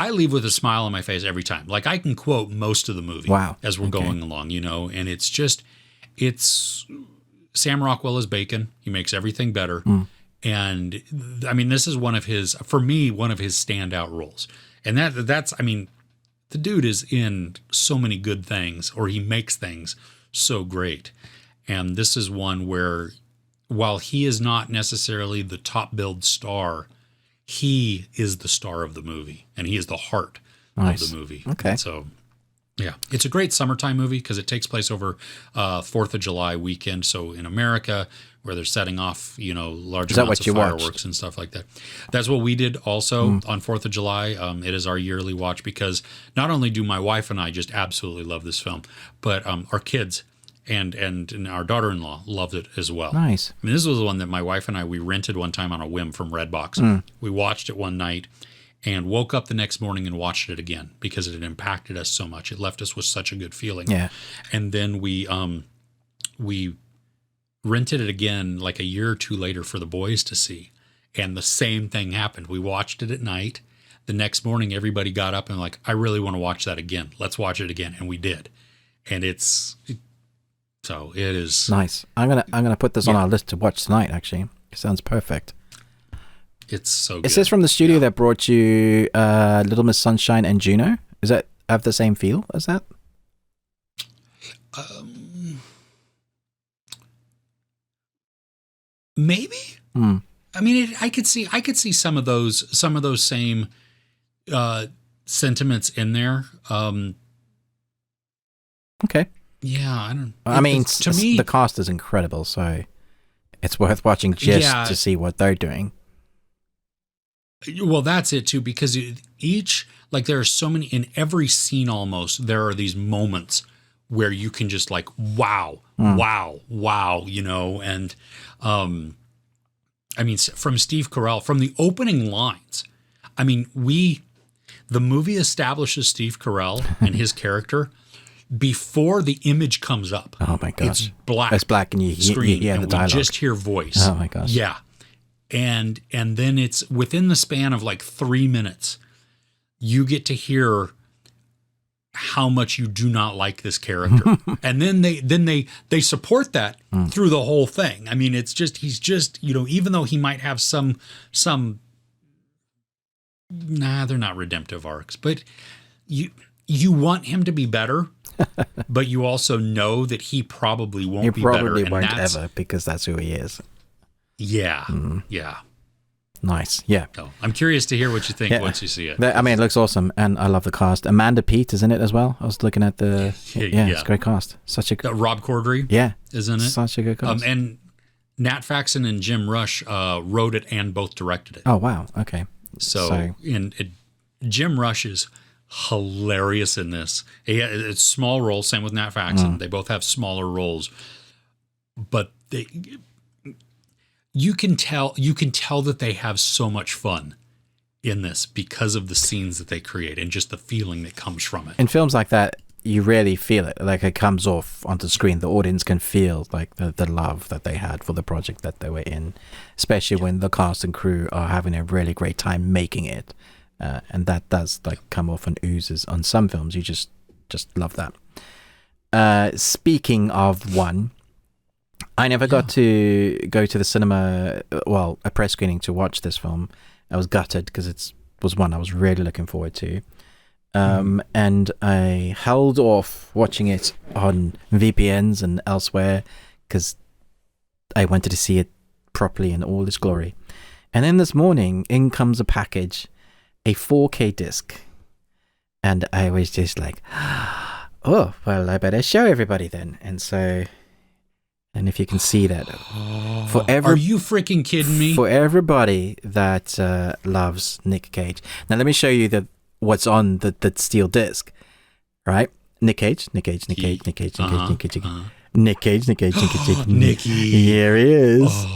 B: I leave with a smile on my face every time. Like, I can quote most of the movie as we're going along, and it's Sam Rockwell is bacon. He makes everything better. And I mean, this is one of his standout roles. And that's, I mean, the dude is in so many good things, or he makes things so great. And this is one where, while he is not necessarily the top billed star, he is the star of the movie, and he is the heart of the movie.
A: Okay.
B: And so Yeah, it's a great summertime movie because it takes place over 4th of July weekend. So in America, where they're setting off, large amounts of fireworks and stuff like that. That's what we did also on 4th of July. It is our yearly watch because not only do my wife and I just absolutely love this film, but our kids and our daughter-in-law loved it as well.
A: Nice.
B: I mean, this was the one that my wife and I, we rented one time on a whim from Redbox. We watched it one night and woke up the next morning and watched it again because it had impacted us so much. It left us with such a good feeling.
A: Yeah.
B: And then we rented it again like a year or two later for the boys to see. And the same thing happened. We watched it at night. The next morning, everybody got up and like, I really want to watch that again. Let's watch it again. And we did. And so it is
A: nice. I'm gonna put this on our list to watch tonight. Actually, it sounds perfect.
B: It's so good.
A: Is this from the studio that brought you Little Miss Sunshine and Juno? Is that have the same feel as that?
B: Maybe. I mean, I could see some of those same sentiments in there.
A: Okay.
B: Yeah, I don't.
A: I mean, to me, the cast is incredible, so it's worth watching just to see what they're doing.
B: Well, that's it too, because there are so many in every scene almost. There are these moments where you can just like, wow, and I mean, from Steve Carell, from the opening lines, I mean, the movie establishes Steve Carell and his character before the image comes up.
A: Oh my gosh.
B: It's black.
A: It's black and you
B: and
A: the dialogue.
B: we just hear voice.
A: Oh my gosh.
B: Yeah. And then it's within the span of like 3 minutes, you get to hear how much you do not like this character. And then they support that through the whole thing. I mean, he's just, even though he might have some they're not redemptive arcs, but you want him to be better, but you also know that he probably won't be better. He probably
A: won't ever, because that's who he is.
B: Yeah. Yeah.
A: Nice. Yeah.
B: So I'm curious to hear what you think once you see it.
A: I mean, it looks awesome, and I love the cast. Amanda Peet is in it as well. I was looking at the it's a great cast. Such a
B: Rob Corddry. Is in it.
A: Such a good cast.
B: And Nat Faxon and Jim Rush wrote it and both directed it.
A: Oh wow. Okay.
B: So Jim Rush is hilarious in this. It's a small role. Same with Nat Faxon. They both have smaller roles, but you can tell that they have so much fun in this because of the scenes that they create and just the feeling that comes from it.
A: In films like that, you really feel it. Like it comes off onto screen. The audience can feel like the love that they had for the project that they were in, especially when the cast and crew are having a really great time making it. And that does like come off and oozes on some films. You just love that. Speaking of one, I never got to go to the cinema, a press screening to watch this film. I was gutted because it was one I was really looking forward to. And I held off watching it on VPNs and elsewhere because I wanted to see it properly in all its glory. And then this morning, in comes a package, a 4K disc. And I was just like, oh, well, I better show everybody then. And so... And if you can see that,
B: are you freaking kidding me?
A: For everybody that loves Nick Cage. Now let me show you what's on the steel disc, right? Nick Cage. Nicky. Here he is.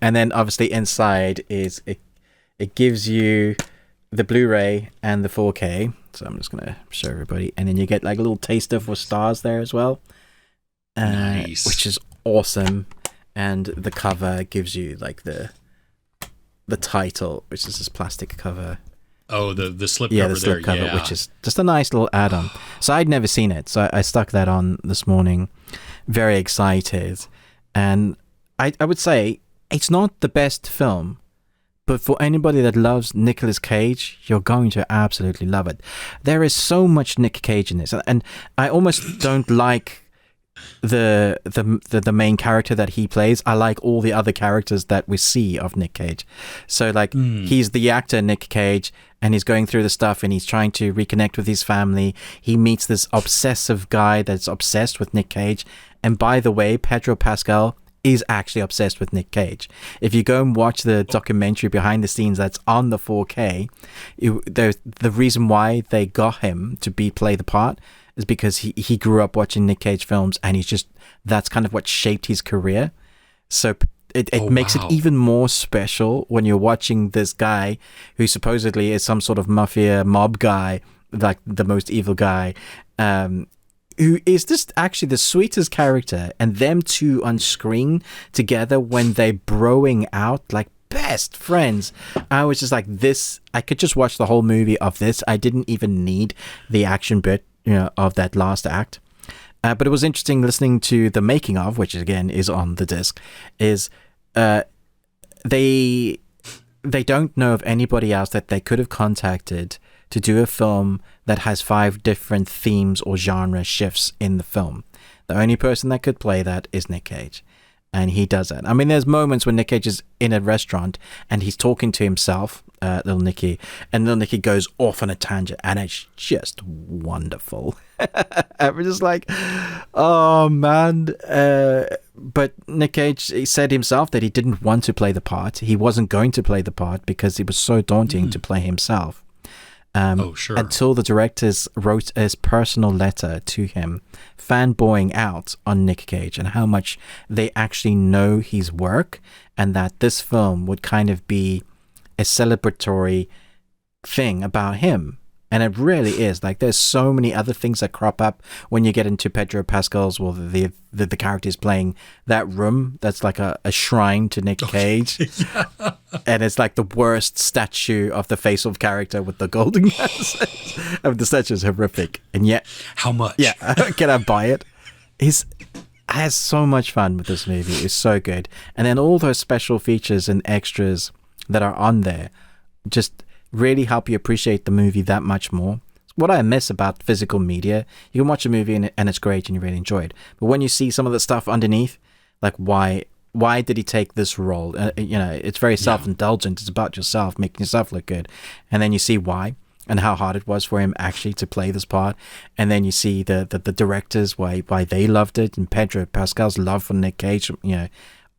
A: And then obviously inside is it gives you the Blu-ray and the 4K. So I'm just gonna show everybody, and then you get like a little taster for stars there as well.
B: Nice.
A: Which is awesome, and the cover gives you like the title, which is this plastic cover.
B: Oh, the slip cover.
A: The slip cover, which is just a nice little add-on. So I'd never seen it, so I stuck that on this morning. Very excited, and I would say it's not the best film, but for anybody that loves Nicolas Cage, you're going to absolutely love it. There is so much Nick Cage in this, and I almost don't like the main character that he plays. I like all the other characters that we see of Nick Cage. So like he's the actor Nick Cage, and he's going through the stuff, and he's trying to reconnect with his family. He meets this obsessive guy that's obsessed with Nick Cage. And by the way, Pedro Pascal is actually obsessed with Nick Cage. If you go and watch the documentary behind the scenes that's on the 4K, the reason why they got him to play the part is because he grew up watching Nick Cage films, and that's kind of what shaped his career. So it makes it even more special when you're watching this guy who supposedly is some sort of mafia mob guy, like the most evil guy, who is just actually the sweetest character, and them two on screen together when they're broing out like best friends. I was just like, this, I could just watch the whole movie of this. I didn't even need the action bit, of that last act. But it was interesting listening to the making of, which again is on the disc, is they don't know of anybody else that they could have contacted to do a film that has 5 different themes or genre shifts in the film. The only person that could play that is Nick Cage. And he does it. I mean, there's moments when Nick Cage is in a restaurant and he's talking to himself, Little Nicky, and Little Nicky goes off on a tangent, and it's just wonderful. I'm just like, oh man. But Nick Cage, he said himself that he didn't want to play the part. He wasn't going to play the part because it was so daunting to play himself.
B: Sure.
A: Until the directors wrote his personal letter to him, fanboying out on Nick Cage and how much they actually know his work, and that this film would kind of be a celebratory thing about him. And it really is. Like, there's so many other things that crop up when you get into Pedro Pascal's, well, the characters playing that room that's like a shrine to Nick Cage. Yeah. And it's like the worst statue of the face of character with the golden glasses. I mean, the statue is horrific. And yet...
B: How much?
A: Yeah, can I buy it? I had so much fun with this movie. It's so good. And then all those special features and extras that are on there just really help you appreciate the movie that much more. What I miss about physical media, you can watch a movie and it's great and you really enjoy it. But when you see some of the stuff underneath, like why did he take this role? It's very self-indulgent. It's about yourself, making yourself look good. And then you see why and how hard it was for him actually to play this part. And then you see the directors, why they loved it, and Pedro Pascal's love for Nick Cage.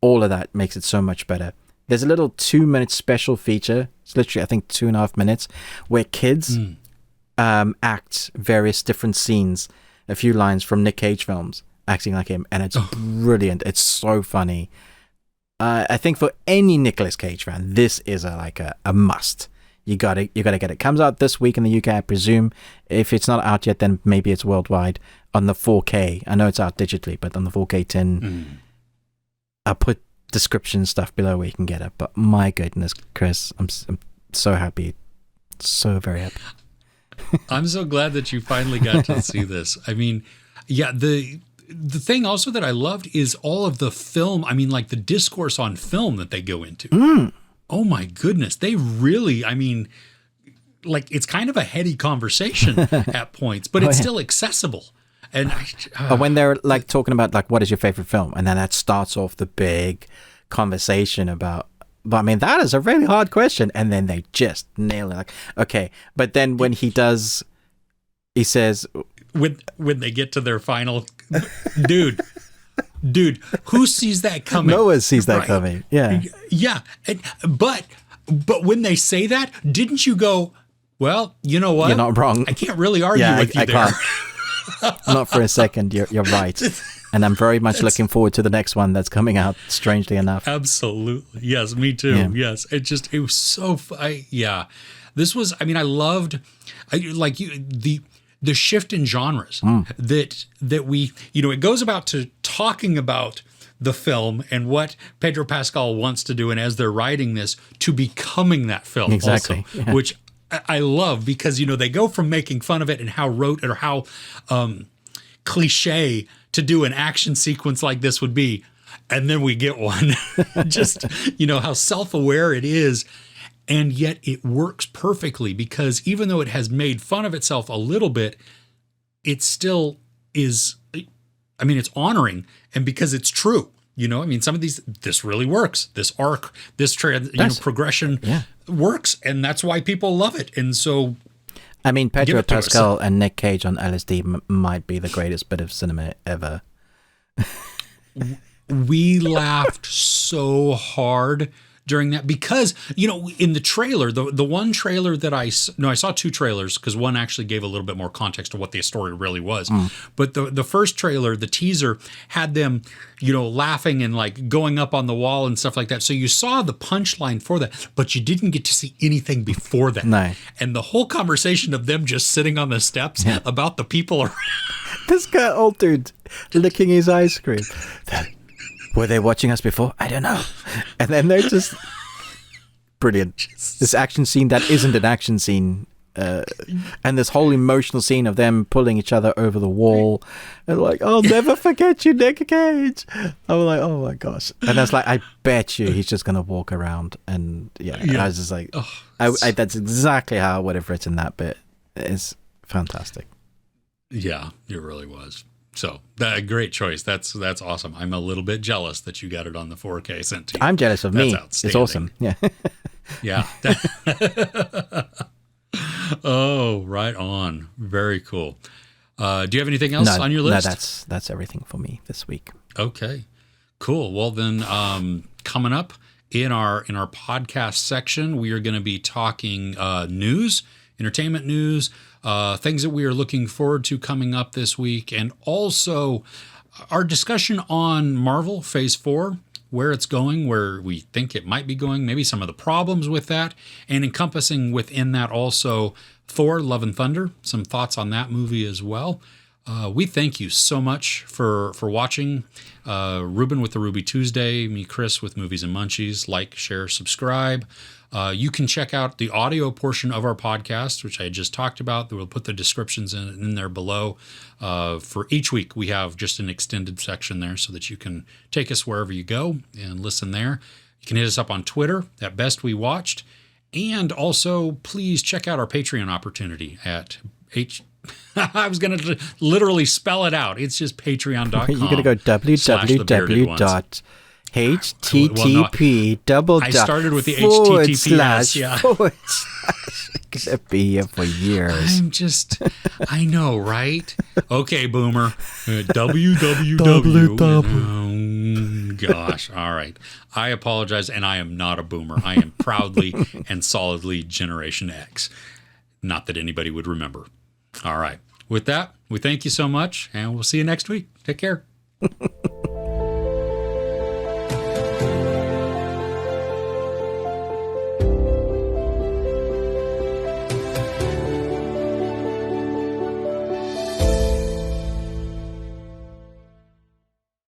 A: All of that makes it so much better. There's a little 2-minute special feature. It's literally, I think, 2.5 minutes, where kids act various different scenes, a few lines from Nick Cage films, acting like him, and it's brilliant. It's so funny. I think for any Nicolas Cage fan, this is a must. You gotta get it. It comes out this week in the UK, I presume. If it's not out yet, then maybe it's worldwide on the 4K. I know it's out digitally, but on the 4K tin, I'll put description stuff below where you can get it. But my goodness, Chris, I'm so happy, so very happy.
B: I'm so glad that you finally got to see this. I mean, yeah, the thing also that I loved is all of the film. I mean, like the discourse on film that they go into. Oh my goodness, they really. I mean, like it's kind of a heady conversation at points, but it's still accessible. And
A: when they're like talking about like what is your favorite film, and then that starts off the big conversation about. But I mean, that is a really hard question, and then they just nail it. Like, okay, but then when he says
B: when they get to their final, dude, who sees that coming?
A: No one sees that coming. Yeah,
B: yeah. But when they say that, didn't you go? Well, you know what?
A: You're not wrong.
B: I can't really argue with you
A: I
B: there.
A: Can't. Not for a second. You're right. And I'm very much looking forward to the next one that's coming out, strangely enough.
B: Absolutely. Yes, me too. Yeah. Yes. It was so This was, I mean, I loved the shift in genres that we, it goes about to talking about the film and what Pedro Pascal wants to do, and as they're writing this, to becoming that film also, which I love, because they go from making fun of it and how rote or how cliche to do an action sequence like this would be, and then we get one. Just how self-aware it is, and yet it works perfectly, because even though it has made fun of itself a little bit, it still is I mean, it's honoring, and because it's true. I mean, some of this really works. This arc, this progression works, and that's why people love it. And so,
A: I mean, Pedro Pascal and Nick Cage on LSD might be the greatest bit of cinema ever.
B: We laughed so hard during that because, in the trailer, the one trailer that I saw two trailers because one actually gave a little bit more context to what the story really was. But the first trailer, the teaser, had them, laughing and like going up on the wall and stuff like that. So you saw the punchline for that, but you didn't get to see anything before that.
A: No.
B: And the whole conversation of them just sitting on the steps about the people around.
A: This guy, old dude, licking his ice cream. Were they watching us before? I don't know. And then they're just brilliant. This action scene that isn't an action scene, and this whole emotional scene of them pulling each other over the wall, and like, I'll never forget you, Nick Cage. I was like, oh my gosh. And I was like, I bet you he's just gonna walk around, and I was just like, that's exactly how I would have written that bit. It's fantastic.
B: Yeah, it really was. So, great choice. That's awesome. I'm a little bit jealous that you got it on the 4K sent to you.
A: I'm jealous of me. It's awesome. Yeah.
B: Yeah. Oh, right on. Very cool. Do you have anything else on your list?
A: No, that's everything for me this week.
B: Okay. Cool. Well, then, coming up in our podcast section, we are going to be talking news, entertainment news, things that we are looking forward to coming up this week, and also our discussion on Marvel Phase 4, where it's going, where we think it might be going, maybe some of the problems with that, and encompassing within that also Thor, Love and Thunder, some thoughts on that movie as well. We thank you so much for watching. Ruben with the Ruby Tuesday, me, Chris with Movies and Munchies. Like, share, subscribe. You can check out the audio portion of our podcast, which I just talked about. We'll put the descriptions in there below. For each week, we have just an extended section there so that you can take us wherever you go and listen there. You can hit us up on Twitter at Best We Watched. And also, please check out our Patreon opportunity at I was going to literally spell it out. It's just patreon.com.
A: You're going to go www.http://
B: I started with the HTTPS. Yeah.
A: / Gonna be here for years.
B: I know, right? Okay, boomer. www. Gosh, all right. I apologize, and I am not a boomer. I am proudly and solidly Generation X. Not that anybody would remember. All right. With that, we thank you so much, and we'll see you next week. Take care.